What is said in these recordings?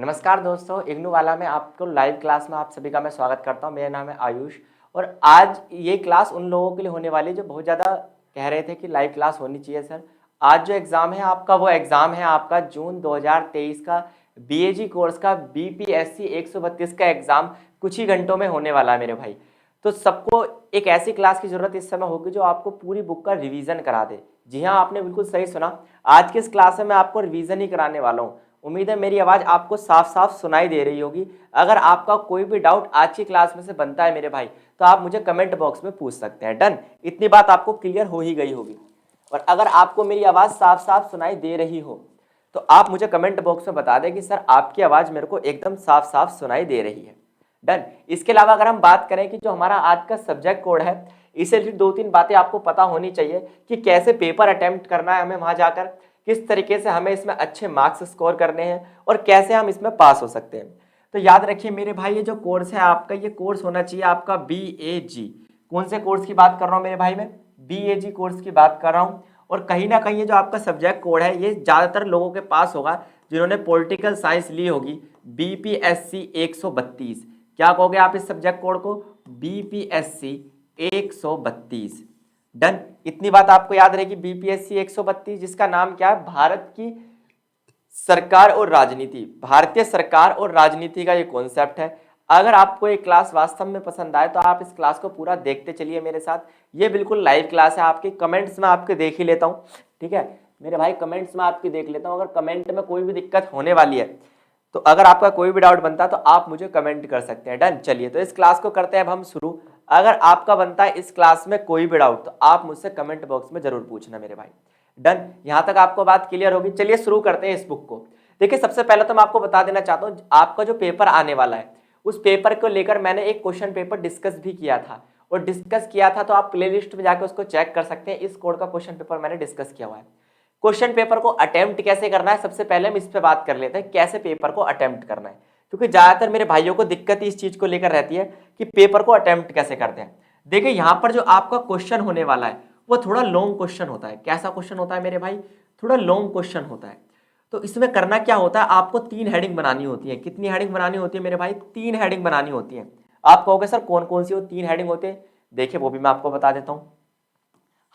नमस्कार दोस्तों, इग्नू वाला में आपको लाइव क्लास में आप सभी का मैं स्वागत करता हूं। मेरा नाम है आयुष और आज ये क्लास उन लोगों के लिए होने वाली है जो बहुत ज़्यादा कह रहे थे कि लाइव क्लास होनी चाहिए सर। आज जो एग्ज़ाम है आपका, वो एग्ज़ाम है आपका जून 2023 का बीएजी कोर्स का बीपीएससी 132 का एग्ज़ाम कुछ ही घंटों में होने वाला है मेरे भाई। तो सबको एक ऐसी क्लास की ज़रूरत इस समय होगी जो आपको पूरी बुक का रिवीजन करा दे। जी हाँ, आपने बिल्कुल सही सुना। आज की इस क्लास में मैं आपको रिवीजन ही कराने वाला हूँ। उम्मीद है मेरी आवाज़ आपको साफ साफ सुनाई दे रही होगी। अगर आपका कोई भी डाउट आज की क्लास में से बनता है मेरे भाई, तो आप मुझे कमेंट बॉक्स में पूछ सकते हैं। डन, इतनी बात आपको क्लियर हो ही गई होगी। और अगर आपको मेरी आवाज़ साफ साफ सुनाई दे रही हो तो आप मुझे कमेंट बॉक्स में बता दें कि सर आपकी आवाज़ मेरे को एकदम साफ साफ सुनाई दे रही है। डन। इसके अलावा अगर हम बात करें कि जो हमारा आज का सब्जेक्ट कोड है, इसे रिलेटेड दो तीन बातें आपको पता होनी चाहिए कि कैसे पेपर अटेम्प्ट करना है हमें वहां जाकर, किस तरीके से हमें इसमें अच्छे मार्क्स स्कोर करने हैं और कैसे हम इसमें पास हो सकते हैं। तो याद रखिए मेरे भाई, ये जो कोर्स है आपका, ये कोर्स होना चाहिए आपका BAG। कौन से कोर्स की बात कर रहा हूँ मेरे भाई? मैं BAG कोर्स की बात कर रहा हूँ। और कहीं ना कहीं ये जो आपका सब्जेक्ट कोड है, ये ज़्यादातर लोगों के पास होगा जिन्होंने पॉलिटिकल साइंस ली होगी। BPSC 132, क्या कहोगे आप इस सब्जेक्ट कोड को? BPSC 132। डन। इतनी बात आपको याद रहेगी। BPSC 132 जिसका नाम क्या है? भारत की सरकार और राजनीति, भारतीय सरकार और राजनीति का ये कॉन्सेप्ट है। अगर आपको ये क्लास वास्तव में पसंद आए तो आप इस क्लास को पूरा देखते चलिए मेरे साथ। ये बिल्कुल लाइव क्लास है। आपके कमेंट्स में आपके देख ही लेता हूँ, ठीक है मेरे भाई? कमेंट्स में आपकी देख लेता हूँ। अगर कमेंट में कोई भी दिक्कत होने वाली है तो अगर आपका कोई भी डाउट बनता है तो आप मुझे कमेंट कर सकते हैं। डन। चलिए तो इस क्लास को करते हैं अब हम शुरू। अगर आपका बनता है इस क्लास में कोई भी डाउट तो आप मुझसे कमेंट बॉक्स में जरूर पूछना मेरे भाई। डन। यहां तक आपको बात क्लियर होगी। चलिए शुरू करते हैं इस बुक को। देखिए, सबसे पहले तो मैं आपको बता देना चाहता हूं, आपका जो पेपर आने वाला है उस पेपर को लेकर मैंने एक क्वेश्चन पेपर डिस्कस भी किया था। और डिस्कस किया था तो आप प्लेलिस्ट में जाकर उसको चेक कर सकते हैं। इस कोड का क्वेश्चन पेपर मैंने डिस्कस किया हुआ है। क्वेश्चन पेपर को अटेम्प्ट कैसे करना है, सबसे पहले हम इस पे बात कर लेते हैं, कैसे पेपर को अटेम्प्ट करना है। क्योंकि ज्यादातर मेरे भाइयों को दिक्कत इस चीज को लेकर रहती है कि पेपर को अटेम्प्ट कैसे करते हैं। देखिए, यहां पर जो आपका क्वेश्चन होने वाला है वो थोड़ा लॉन्ग क्वेश्चन होता है। कैसा क्वेश्चन होता है मेरे भाई? थोड़ा लॉन्ग क्वेश्चन होता है। तो इसमें करना क्या होता है, आपको 3 हेडिंग बनानी होती है। कितनी हेडिंग बनानी होती है मेरे भाई? 3 हेडिंग बनानी होती है। आप कहोगे सर कौन कौन सी वो 3 हेडिंग होते हैं? देखिए, वो भी मैं आपको बता देता हूं।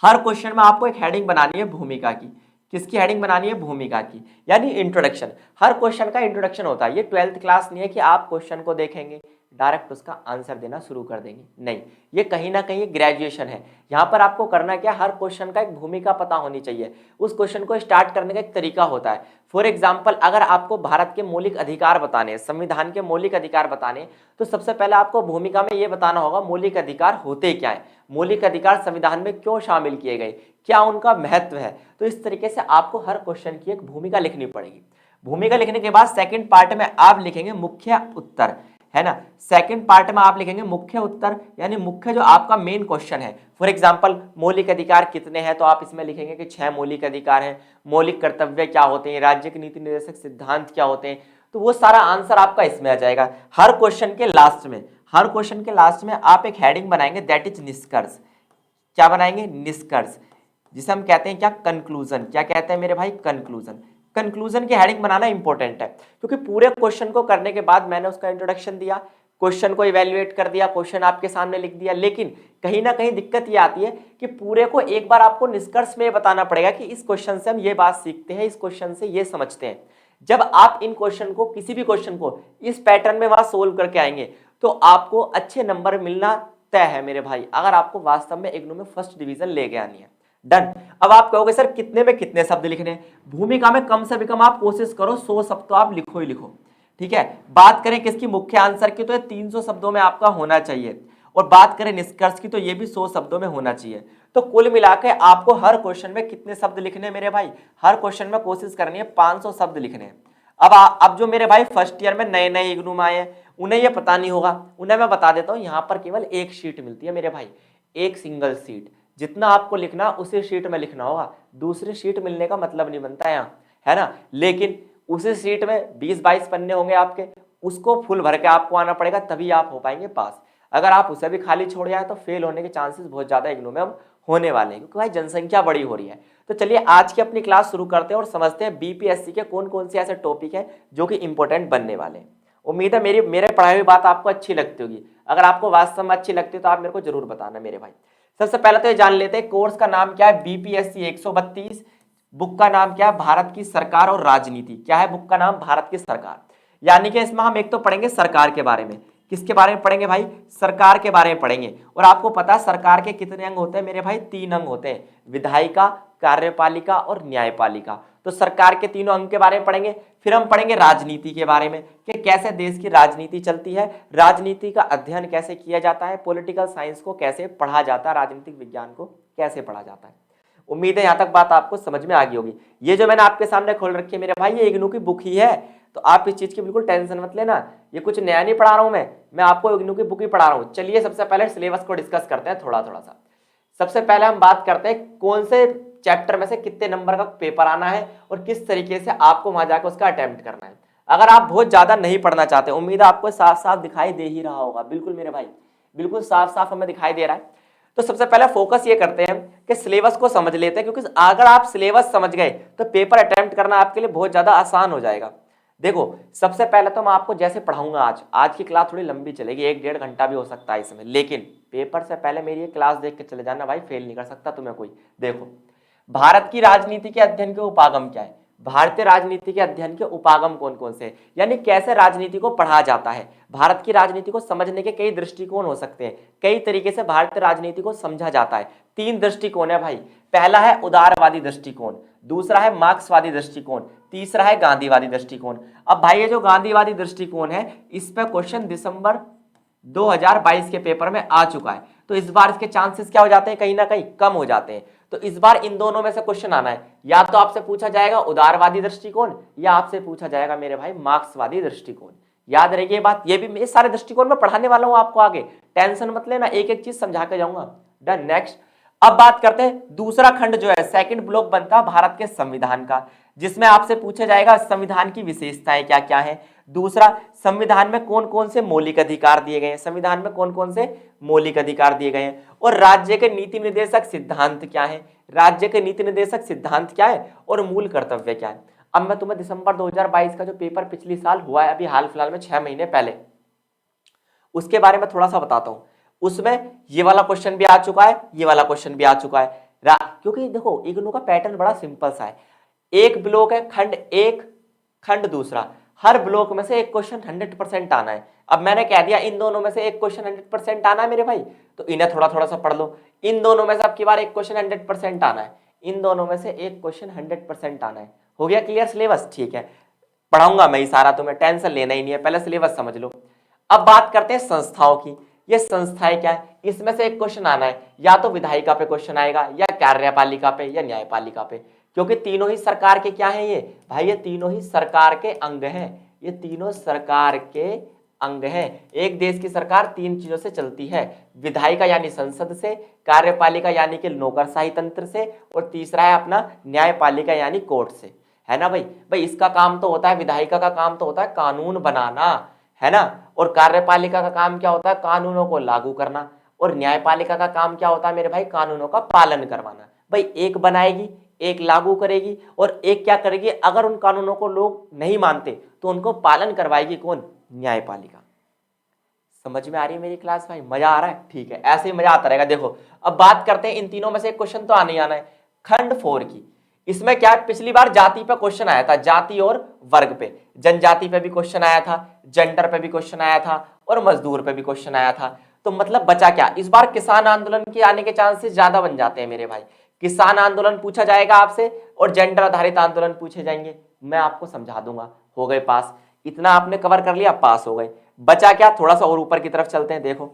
हर क्वेश्चन में आपको एक हेडिंग बनानी है भूमिका की। किसकी हेडिंग बनानी है? भूमिका की, यानी इंट्रोडक्शन। हर क्वेश्चन का इंट्रोडक्शन होता है। ये 12th क्लास नहीं है कि आप क्वेश्चन को देखेंगे डायरेक्ट उसका आंसर देना शुरू कर देंगे, नहीं। ये कहीं ना कहीं ग्रेजुएशन है। यहाँ पर आपको करना क्या, हर क्वेश्चन का एक भूमिका पता होनी चाहिए। उस क्वेश्चन को स्टार्ट करने का एक तरीका होता है। फॉर एग्जाम्पल, अगर आपको भारत के मौलिक अधिकार बताने, संविधान के मौलिक अधिकार बताने, तो सबसे पहले आपको भूमिका में ये बताना होगा मौलिक अधिकार होते क्या है, मौलिक अधिकार संविधान में क्यों शामिल किए गए, क्या उनका महत्व है। तो इस तरीके से आपको हर क्वेश्चन की एक भूमिका लिखनी पड़ेगी। भूमिका लिखने के बाद सेकंड पार्ट में आप लिखेंगे मुख्य उत्तर, है ना। सेकंड पार्ट में आप लिखेंगे मुख्य उत्तर, यानी मुख्य जो आपका मेन क्वेश्चन है। फॉर एग्जांपल, मौलिक अधिकार कितने हैं, तो आप इसमें लिखेंगे कि 6 मौलिक अधिकार हैं। मौलिक कर्तव्य क्या होते हैं, राज्य के नीति निर्देशक सिद्धांत क्या होते हैं, तो वो सारा आंसर आपका इसमें आ जाएगा। हर क्वेश्चन के लास्ट में, हर क्वेश्चन के लास्ट में आप एक हेडिंग बनाएंगे, दैट इज निष्कर्ष। क्या बनाएंगे? निष्कर्ष, जिसे हम कहते हैं क्या? कंक्लूजन। क्या कहते हैं मेरे भाई? कंक्लूजन। कंक्लूजन की हेडिंग बनाना इंपॉर्टेंट है, क्योंकि पूरे क्वेश्चन को करने के बाद मैंने उसका इंट्रोडक्शन दिया, क्वेश्चन को इवेल्युएट कर दिया, क्वेश्चन आपके सामने लिख दिया, लेकिन कहीं ना कहीं दिक्कत ये आती है कि पूरे को एक बार आपको निष्कर्ष में बताना पड़ेगा कि इस क्वेश्चन से हम ये बात सीखते हैं, इस क्वेश्चन से ये समझते हैं। जब आप इन क्वेश्चन को, किसी भी क्वेश्चन को इस पैटर्न में वहां सोल्व करके आएंगे तो आपको अच्छे नंबर मिलना तय है मेरे भाई, अगर आपको वास्तव में इग्नू में फर्स्ट डिवीजन लेके आनी है। डन। अब आप कहोगे सर कितने में कितने शब्द लिखने हैं? भूमिका में कम से कम आप कोशिश करो 100 शब्द तो आप लिखो ही लिखो, ठीक है। बात करें किसकी? मुख्य आंसर की, तो ये 300 शब्दों में आपका होना चाहिए। और बात करें निष्कर्ष की तो ये भी 100 शब्दों में होना चाहिए। तो कुल मिलाकर आपको हर क्वेश्चन में कितने शब्द लिखने हैं मेरे भाई? हर क्वेश्चन में कोशिश करनी है 500 शब्द लिखने हैं। अब जो मेरे भाई फर्स्ट ईयर में नए नए इग्नू में आए हैं उन्हें ये पता नहीं होगा, उन्हें मैं बता देता हूं, यहां पर केवल एक शीट मिलती है मेरे भाई, एक सिंगल सीट। जितना आपको लिखना उसी शीट में लिखना होगा, दूसरी शीट मिलने का मतलब नहीं बनता यहाँ, है ना। लेकिन उसी शीट में 20-22 पन्ने होंगे आपके, उसको फुल भर के आपको आना पड़ेगा, तभी आप हो पाएंगे पास। अगर आप उसे भी खाली छोड़ जाए तो फेल होने के चांसेस बहुत ज्यादा इग्नू में अब होने वाले हैं, क्योंकि भाई जनसंख्या बड़ी हो रही है। तो चलिए आज की अपनी क्लास शुरू करते हैं और समझते हैं बीपीएससी के कौन कौन से ऐसे टॉपिक हैं जो कि इंपॉर्टेंट बनने वाले हैं। उम्मीद है मेरे पढ़ाई हुई बात आपको अच्छी लगती होगी। अगर आपको वास्तव में अच्छी लगती है तो आप मेरे को जरूर बताना मेरे भाई। सबसे पहले तो ये जान लेते हैं कोर्स का नाम क्या है, बीपीएससी 132। बुक का नाम क्या है, भारत की सरकार और राजनीति। क्या है बुक का नाम, भारत की सरकार। यानी कि इसमें हम एक तो पढ़ेंगे सरकार के बारे में। किसके बारे में पढ़ेंगे भाई, सरकार के बारे में पढ़ेंगे। और आपको पता है सरकार के कितने अंग होते हैं मेरे भाई, 3 अंग होते हैं, विधायिका, कार्यपालिका और न्यायपालिका। तो सरकार के तीनों अंग के बारे में पढ़ेंगे। फिर हम पढ़ेंगे राजनीति के बारे में कि कैसे देश की राजनीति चलती है, राजनीति का अध्ययन कैसे किया जाता है, पॉलिटिकल साइंस को कैसे पढ़ा जाता है, राजनीतिक विज्ञान को कैसे पढ़ा जाता है। उम्मीद है यहां तक बात आपको समझ में आ गई होगी। ये जो मैंने आपके सामने खोल रखी है मेरे भाई, ये इग्नू की बुक ही है, तो आप इस चीज की बिल्कुल टेंशन मत लेना। ये कुछ नया नहीं पढ़ा रहा हूं मैं आपको इग्नू की बुक ही पढ़ा रहा हूं। चलिए सबसे पहले सिलेबस को डिस्कस करते हैं थोड़ा थोड़ा सा। सबसे पहले हम बात करते हैं कौन से चैप्टर में से कितने नंबर का पेपर आना है और किस तरीके से आपको वहां जाकर उसका अटेम्प्ट करना है। अगर आप बहुत ज्यादा नहीं पढ़ना चाहते, उम्मीद है आपको साफ साफ दिखाई दे ही रहा होगा, बिल्कुल मेरे भाई, बिल्कुल साफ साफ हमें दिखाई दे रहा है। तो सबसे पहले फोकस ये करते हैं कि सिलेबस को समझ लेते हैं, क्योंकि अगर आप सिलेबस समझ गए तो पेपर अटेम्प्ट करना आपके लिए बहुत ज्यादा आसान हो जाएगा। देखो सबसे पहले तो मैं आपको जैसे पढ़ाऊंगा, आज की क्लास थोड़ी लंबी चलेगी, 1-1.5 घंटा भी हो सकता है इसमें, लेकिन पेपर से पहले मेरी ये क्लास देख के चले जाना भाई, फेल नहीं कर सकता तुम्हें कोई। देखो भारत की राजनीति के अध्ययन के उपागम क्या है, भारतीय राजनीति के अध्ययन के उपागम कौन कौन से, यानी कैसे राजनीति को पढ़ा जाता है। भारत की राजनीति को समझने के कई दृष्टिकोण हो सकते हैं, कई तरीके से भारतीय राजनीति को समझा जाता है। 3 दृष्टिकोण है भाई। पहला है उदारवादी दृष्टिकोण, दूसरा है मार्क्सवादी दृष्टिकोण, तीसरा है गांधीवादी दृष्टिकोण। अब भाई ये जो गांधीवादी दृष्टिकोण है, इस पर क्वेश्चन दिसंबर 2022 के पेपर में आ चुका है, तो इस बार इसके चांसेस क्या हो जाते हैं, कहीं ना कहीं कम हो जाते हैं। तो इस बार इन दोनों में से क्वेश्चन आना है, या तो आपसे पूछा जाएगा उदारवादी दृष्टिकोण या आपसे पूछा जाएगा मेरे भाई मार्क्सवादी दृष्टिकोण। याद रखिए बात, ये भी ये सारे दृष्टिकोण में पढ़ाने वाला हूं आपको आगे, टेंशन मत लेना, एक एक चीज समझा के जाऊंगा। डन। नेक्स्ट अब बात करते हैं दूसरा खंड जो है, सेकंड ब्लॉक बनता है भारत के संविधान का, जिसमें आपसे पूछा जाएगा संविधान की विशेषताएं क्या क्या है। दूसरा, संविधान में कौन कौन से मौलिक अधिकार दिए गए हैं, संविधान में कौन कौन से मौलिक अधिकार दिए गए हैं। और राज्य के नीति निर्देशक सिद्धांत क्या है, राज्य के नीति निर्देशक सिद्धांत क्या है और मूल कर्तव्य क्या है। अब मैं तुम्हें दिसंबर 2022 का जो पेपर पिछली साल हुआ है, अभी हाल फिलहाल में 6 महीने पहले, उसके बारे में थोड़ा सा बताता हूं। उसमें ये वाला क्वेश्चन भी आ चुका है, ये वाला क्वेश्चन भी आ चुका है। क्योंकि देखो इग्नू का पैटर्न बड़ा सिंपल सा है, एक ब्लॉक है, खंड एक, खंड दूसरा, हर ब्लॉक में से एक क्वेश्चन 100% आना है। अब मैंने कह दिया इन दोनों में से एक क्वेश्चन 100% आना है मेरे भाई, तो इन्हें थोड़ा थोड़ा सा पढ़ लो। इन दोनों में से अब की बार एक क्वेश्चन 100% आना है, इन दोनों में से एक क्वेश्चन 100% आना है। हो गया क्लियर सिलेबस? ठीक है, पढ़ाऊंगा मैं ही सारा, तुम्हें टेंशन लेना ही नहीं है, पहले सिलेबस समझ लो। अब बात करते हैं संस्थाओं की। ये संस्थाएं क्या है, इसमें से एक क्वेश्चन आना है, या तो विधायिका पे क्वेश्चन आएगा, या कार्यपालिका पे, या न्यायपालिका पे, क्योंकि तीनों ही सरकार के क्या हैं ये भाई, ये तीनों ही सरकार के अंग हैं, ये तीनों सरकार के अंग हैं। एक देश की सरकार 3 चीजों से चलती है, विधायिका यानी संसद से, कार्यपालिका यानी कि नौकरशाही तंत्र से, और तीसरा है अपना न्यायपालिका यानी कोर्ट से, है ना भाई। भाई इसका काम तो होता है, विधायिका का काम तो होता है कानून बनाना, है ना, और कार्यपालिका का काम क्या होता है, कानूनों को लागू करना, और न्यायपालिका का काम क्या होता है मेरे भाई, कानूनों का पालन करवाना। भाई एक बनाएगी, एक लागू करेगी, और एक क्या करेगी, अगर उन कानूनों को लोग नहीं मानते तो उनको पालन करवाएगी कौन, न्यायपालिका। समझ में आ रही है मेरी क्लास भाई, मजा आ रहा है? ठीक है, ऐसे ही मजा आता रहेगा। देखो अब बात करते हैं इन तीनों में से एक क्वेश्चन तो आने ही आना है, खंड 4 की। इसमें क्या है, पिछली बार जाति पे क्वेश्चन आया था, जाति और वर्ग पे, जनजाति पे भी क्वेश्चन आया था, जेंडर पे भी क्वेश्चन आया था, और मजदूर पे भी क्वेश्चन आया था। तो मतलब बचा क्या, इस बार किसान आंदोलन के आने के चांसेस ज्यादा बन जाते हैं मेरे भाई। किसान आंदोलन पूछा जाएगा आपसे, और जेंडर आधारित आंदोलन पूछे जाएंगे, मैं आपको समझा दूंगा। हो गए पास, इतना आपने कवर कर लिया, पास हो गए। बचा क्या, थोड़ा सा और ऊपर की तरफ चलते हैं। देखो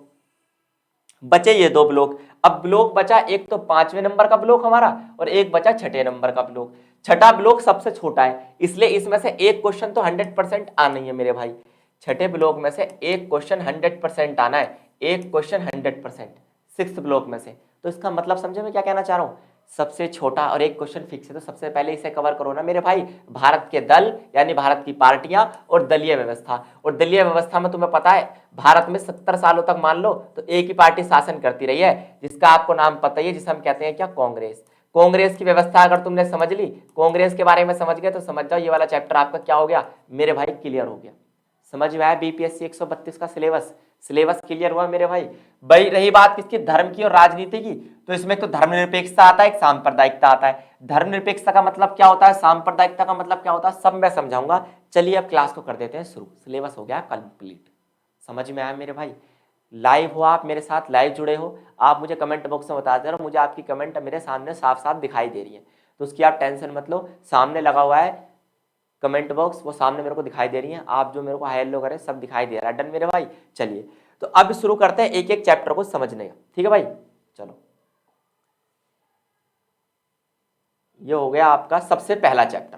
बचे ये 2 ब्लॉक। अब ब्लॉक बचा, एक तो 5वें नंबर का ब्लॉक हमारा, और एक बचा 6ठे नंबर का ब्लॉक। छठा ब्लॉक सबसे छोटा है, इसलिए इसमें से एक क्वेश्चन तो 100% आना ही है मेरे भाई। छठे ब्लॉक में से एक क्वेश्चन 100% आना है, एक क्वेश्चन 100%, 6th ब्लॉक में से। तो इसका मतलब समझे मैं क्या कहना चाह रहा हूँ, सबसे छोटा और एक क्वेश्चन फिक्स है, तो सबसे पहले इसे कवर करो ना मेरे भाई। भारत के दल यानी भारत की पार्टियां और दलीय व्यवस्था। और दलीय व्यवस्था में तुम्हें पता है भारत में 70 सालों तक मान लो तो एक ही पार्टी शासन करती रही है, जिसका आपको नाम पता ही है, जिसे हम कहते हैं क्या, कांग्रेस। कांग्रेस की व्यवस्था अगर तुमने समझ ली, कांग्रेस के बारे में समझ गए, तो समझ जाओ ये वाला चैप्टर आपका क्या हो गया मेरे भाई, क्लियर हो गया। समझ में आया बीपीएससी 132 का सिलेबस क्लियर हुआ मेरे भाई। भाई रही बात किसकी, धर्म की और राजनीति की, तो इसमें तो धर्मनिरपेक्षता आता है, एक सांप्रदायिकता आता है। धर्मनिरपेक्षता का मतलब क्या होता है, सांप्रदायिकता का मतलब क्या होता है, सब मैं समझाऊंगा। चलिए अब क्लास को कर देते हैं शुरू, सिलेबस हो गया कंप्लीट। समझ में आया मेरे भाई। लाइव हो आप मेरे साथ, लाइव जुड़े हो आप, मुझे कमेंट बॉक्स में बता दे रहे हो, मुझे आपकी कमेंट मेरे सामने साफ साफ दिखाई दे रही है, तो उसकी आप टेंशन मत लो। सामने लगा हुआ है कमेंट बॉक्स, वो सामने मेरे को दिखाई दे रही है, आप जो मेरे को हेलो करे सब दिखाई दे रहा है। डन मेरे भाई। चलिए तो अब शुरू करते हैं एक एक चैप्टर को समझने का, ठीक है भाई। चलो ये हो गया आपका सबसे पहला चैप्टर,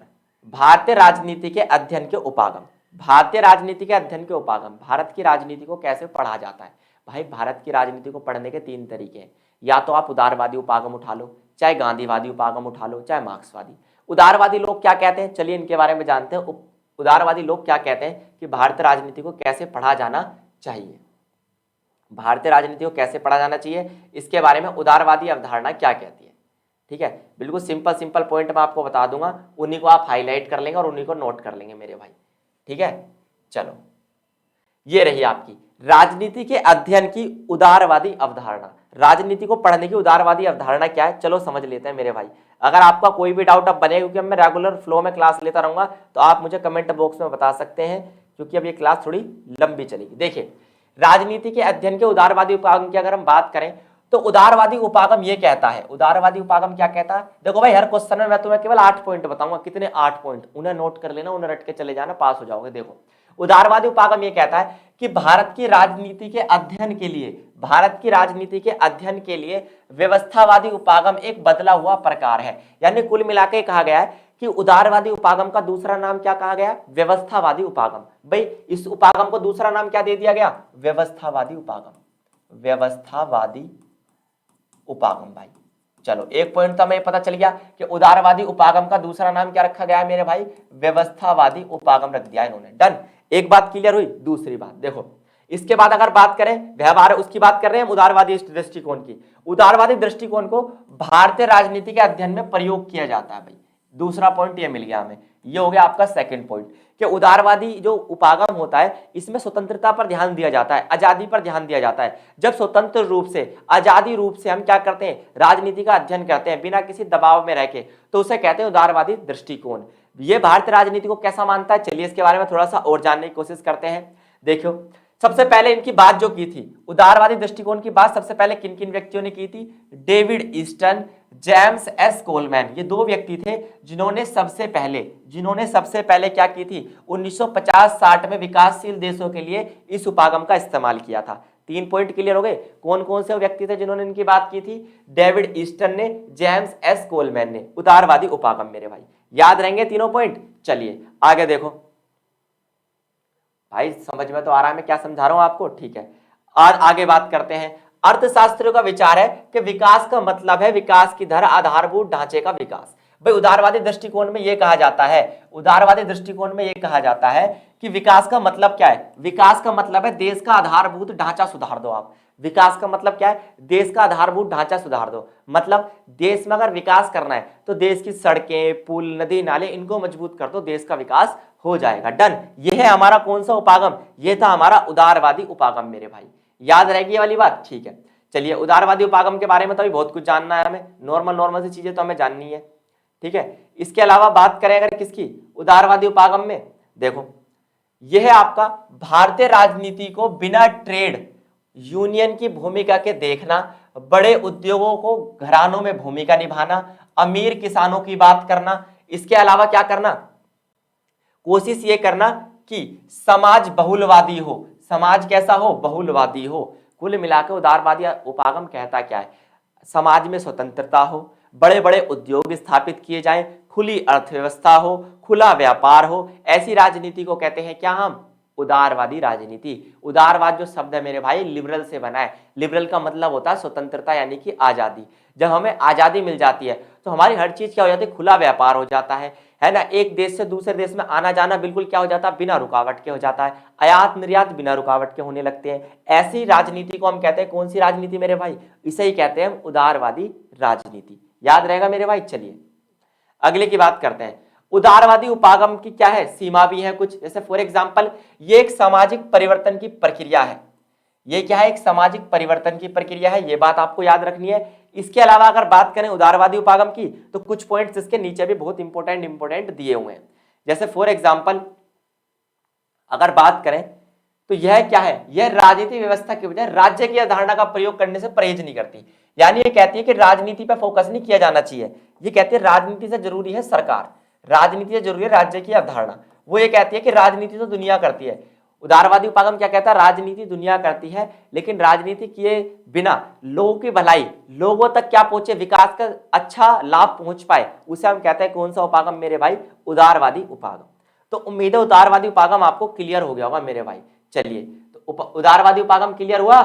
भारतीय राजनीति के अध्ययन के उपागम। भारतीय राजनीति के अध्ययन के उपागम, भारत की राजनीति को कैसे पढ़ा जाता है। भाई भारत की राजनीति को पढ़ने के तीन तरीके हैं, या तो आप उदारवादी उपागम उठा लो, चाहे गांधीवादी उपागम उठा लो, चाहे मार्क्सवादी। उदारवादी लोग क्या कहते हैं, चलिए इनके बारे में जानते हैं। उदारवादी लोग क्या कहते हैं कि भारतीय राजनीति को कैसे पढ़ा जाना चाहिए, भारतीय राजनीति को कैसे पढ़ा जाना चाहिए, इसके बारे में उदारवादी अवधारणा क्या कहती है। ठीक है, बिल्कुल सिंपल सिंपल पॉइंट मैं आपको बता दूंगा, उन्हीं को आप हाईलाइट कर लेंगे और उन्हीं को नोट कर लेंगे मेरे भाई। ठीक है, चलो ये रही आपकी राजनीति के अध्ययन की उदारवादी अवधारणा। राजनीति को पढ़ने की उदारवादी अवधारणा क्या है, चलो समझ लेते हैं मेरे भाई। अगर आपका कोई भी डाउट अब बने, क्योंकि अब मैं रेगुलर फ्लो में क्लास लेता रहूंगा, तो आप मुझे कमेंट बॉक्स में बता सकते हैं, क्योंकि अब ये क्लास थोड़ी लंबी चलेगी। देखिए राजनीति के अध्ययन के उदारवादी उपागम की अगर हम बात करें, तो उदारवादी उपागम ये कहता है, उदारवादी उपागम क्या कहता है, देखो भाई हर क्वेश्चन में मैं तुम्हें केवल 8 पॉइंट बताऊंगा। कितने, 8 पॉइंट, उन्हें नोट कर लेना, उन्हें रट के चले जाना, पास हो जाओगे। देखो उदारवादी उपागम ये कहता है कि भारत की राजनीति के अध्ययन के लिए, भारत की राजनीति के अध्ययन के लिए व्यवस्थावादी उपागम एक बदला हुआ प्रकार है। यानी कुल मिलाकर कहा गया है कि उदारवादी उपागम का दूसरा नाम क्या कहा गया, व्यवस्थावादी उपागम। भाई इस उपागम को दूसरा नाम क्या दे दिया गया, व्यवस्थावादी उपागम, व्यवस्थावादी उपागम। भाई चलो एक पॉइंट तो हमें पता चल गया कि उदारवादी उपागम का दूसरा नाम क्या रखा गया है मेरे भाई, व्यवस्थावादी उपागम रख दिया इन्होंने। डन, एक बात क्लियर हुई। दूसरी बात देखो, इसके बाद अगर बात करें व्यवहार, उसकी बात कर रहे हैं उदारवादी दृष्टिकोण की। उदारवादी दृष्टिकोण को भारतीय राजनीति के अध्ययन में प्रयोग किया जाता है। भाई दूसरा पॉइंट ये मिल गया हमें, ये हो गया आपका सेकंड पॉइंट कि उदारवादी जो उपागम होता है इसमें स्वतंत्रता पर ध्यान दिया जाता है, आजादी पर ध्यान दिया जाता है। जब स्वतंत्र रूप से, आजादी रूप से हम क्या करते हैं, राजनीति का अध्ययन करते हैं बिना किसी दबाव में रह के, तो उसे कहते हैं उदारवादी दृष्टिकोण। ये भारतीय राजनीति को कैसा मानता है, चलिए इसके बारे में थोड़ा सा और जानने की कोशिश करते हैं। देखो सबसे पहले इनकी बात जो की थी, उदारवादी दृष्टिकोण की बात सबसे पहले किन किन व्यक्तियों ने की थी, David Easton, James S Coleman, ये दो व्यक्ति थे जिन्होंने सबसे पहले क्या की थी, 1950-60 में विकासशील देशों के लिए इस उपागम का इस्तेमाल किया था। 3 पॉइंट क्लियर हो गए। कौन कौन से व्यक्ति थे जिन्होंने इनकी बात की थी, डेविड ईस्टन ने, जेम्स एस कोलमैन ने, उदारवादी उपागम मेरे भाई। याद रहेंगे तीनों पॉइंट। चलिए आगे देखो भाई, समझ में तो आ रहा है मैं क्या समझा रहा हूं आपको, ठीक है। आज आगे बात करते हैं। अर्थशास्त्रियों का विचार है कि विकास का मतलब है विकास की दर, आधारभूत ढांचे का विकास। भाई उदारवादी दृष्टिकोण में यह कहा जाता है, उदारवादी दृष्टिकोण में यह कहा जाता है कि विकास का मतलब क्या है, विकास का मतलब है देश का आधारभूत ढांचा सुधार दो आप। विकास का मतलब क्या है, देश का आधारभूत ढांचा सुधार दो। मतलब देश में अगर विकास करना है तो देश की सड़कें, पुल, नदी नाले, इनको मजबूत कर दो, देश का विकास हो जाएगा। डन, ये है हमारा कौन सा उपागम, ये था हमारा उदारवादी उपागम मेरे भाई। याद रहेगी ये वाली बात, ठीक है। चलिए उदारवादी उपागम के बारे में तो अभी बहुत कुछ जानना है हमें, नॉर्मल सी चीजें तो हमें जाननी है, ठीक है। इसके अलावा बात करें अगर किसकी, उदारवादी उपागम में, देखो यह है आपका भारतीय राजनीति को बिना ट्रेड यूनियन की भूमिका के देखना, बड़े उद्योगों को घरानों में भूमिका निभाना, अमीर किसानों की बात करना। इसके अलावा क्या करना, कोशिश ये करना कि समाज बहुलवादी हो, समाज कैसा हो, बहुलवादी हो। कुल मिलाकर उदारवादी उपागम कहता क्या है, समाज में स्वतंत्रता हो, बड़े बड़े उद्योग स्थापित किए जाएं, खुली अर्थव्यवस्था हो, खुला व्यापार हो, ऐसी राजनीति को कहते हैं क्या हम, उदारवादी राजनीति। उदारवाद जो शब्द है मेरे भाई लिबरल से बना है। लिबरल का मतलब होता है स्वतंत्रता यानी कि आजादी। जब हमें आजादी मिल जाती है तो हमारी हर चीज क्या हो जाती है, खुला व्यापार हो जाता है ना। एक देश से दूसरे देश में आना जाना बिल्कुल क्या हो जाता है, बिना रुकावट के हो जाता है। आयात निर्यात बिना रुकावट के होने लगते हैं। ऐसी राजनीति को हम कहते हैं कौन सी राजनीति मेरे भाई, इसे ही कहते हैं उदारवादी राजनीति। याद रहेगा मेरे भाई। चलिए अगले की बात करते हैं। उदारवादी उपागम की क्या है, सीमा भी है कुछ। जैसे फॉर एग्जांपल ये एक सामाजिक परिवर्तन की प्रक्रिया है। ये क्या है, एक सामाजिक परिवर्तन की प्रक्रिया है, ये बात आपको याद रखनी है। इसके अलावा अगर बात करें उदारवादी उपागम की तो कुछ पॉइंट्स इसके नीचे भी बहुत इंपॉर्टेंट दिए हुए हैं। जैसे फॉर एग्जांपल अगर बात करें तो यह क्या है, यह राजनीतिक व्यवस्था के बजाय राज्य की अवधारणा का प्रयोग करने से परहेज नहीं करती। यानी ये कहती है कि राजनीति पर फोकस नहीं किया जाना चाहिए। ये कहती है राजनीति से जरूरी है सरकार, राजनीति से जरूरी है राज्य की अवधारणा। वो ये कहती है कि राजनीति तो दुनिया करती है। उदारवादी उपागम क्या कहता है, राजनीति दुनिया करती है लेकिन राजनीति किए बिना लोगों की भलाई, लोगों तक क्या पहुंचे, विकास का अच्छा लाभ पहुंच पाए, उसे हम कहते हैं कौन सा उपागम मेरे भाई, उदारवादी उपागम। तो उम्मीद है उदारवादी उपागम आपको क्लियर हो गया होगा मेरे भाई। चलिए तो उदारवादी उपागम क्लियर हुआ,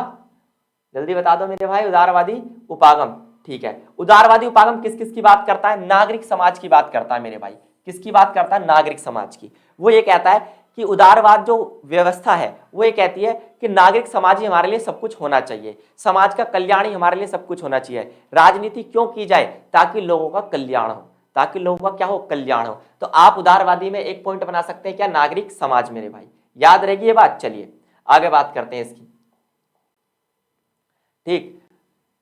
जल्दी बता दो मेरे भाई। उदारवादी उपागम ठीक है। उदारवादी उपागम किस किस की बात करता है, नागरिक समाज की बात करता है मेरे भाई। किसकी बात करता है, नागरिक समाज की। वो ये कहता है कि उदारवाद जो व्यवस्था है वो ये कहती है कि नागरिक समाज ही हमारे लिए सब कुछ होना चाहिए, समाज का कल्याण ही हमारे लिए सब कुछ होना चाहिए। राजनीति क्यों की जाए, ताकि लोगों का कल्याण हो, ताकि लोगों का क्या हो, कल्याण हो। तो आप उदारवादी में एक पॉइंट बना सकते हैं क्या, नागरिक समाज मेरे भाई। याद रहेगी ये बात। चलिए आगे बात करते हैं इसकी। ठीक,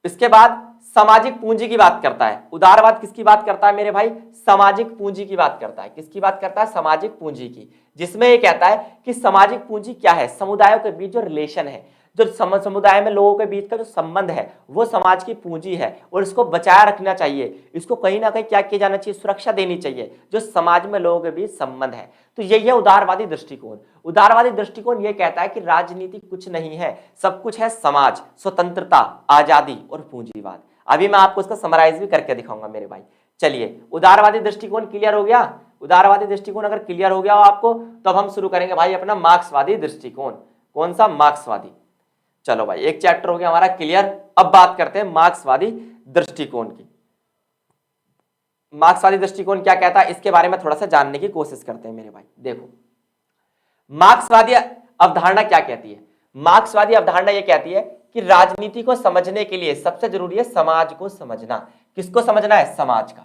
इसके बाद सामाजिक पूंजी की बात करता है। उदारवाद किसकी बात करता है मेरे भाई, सामाजिक पूंजी की बात करता है। किसकी बात करता है, सामाजिक पूंजी की। जिसमें ये कहता है कि सामाजिक पूंजी क्या है, समुदायों के बीच जो रिलेशन है, जो समुदाय में लोगों के बीच का जो संबंध है वो समाज की पूंजी है और इसको बचाया रखना चाहिए। इसको कहीं ना कहीं क्या किया जाना चाहिए, सुरक्षा देनी चाहिए, जो समाज में लोगों के बीच संबंध है। तो यही है उदारवादी दृष्टिकोण। उदारवादी दृष्टिकोण ये कहता है कि राजनीति कुछ नहीं है, सब कुछ है समाज, स्वतंत्रता, आजादी और पूंजीवाद। अभी मैं आपको इसका समराइज भी करके दिखाऊंगा मेरे भाई। चलिए उदारवादी दृष्टिकोण क्लियर हो गया। उदारवादी दृष्टिकोण अगर क्लियर हो गया हो आपको तो अब हम शुरू करेंगे भाई अपना मार्क्सवादी दृष्टिकोण। कौन सा, मार्क्सवादी। चलो भाई एक चैप्टर हो गया हमारा क्लियर। अब बात करते हैं मार्क्सवादी दृष्टिकोण की। मार्क्सवादी दृष्टिकोण क्या कहता है इसके बारे में थोड़ा सा जानने की कोशिश करते हैं मेरे भाई। देखो मार्क्सवादी अवधारणा क्या कहती है। मार्क्सवादी अवधारणा यह कहती है कि राजनीति को समझने के लिए सबसे जरूरी है समाज को समझना। किसको समझना है, समाज का।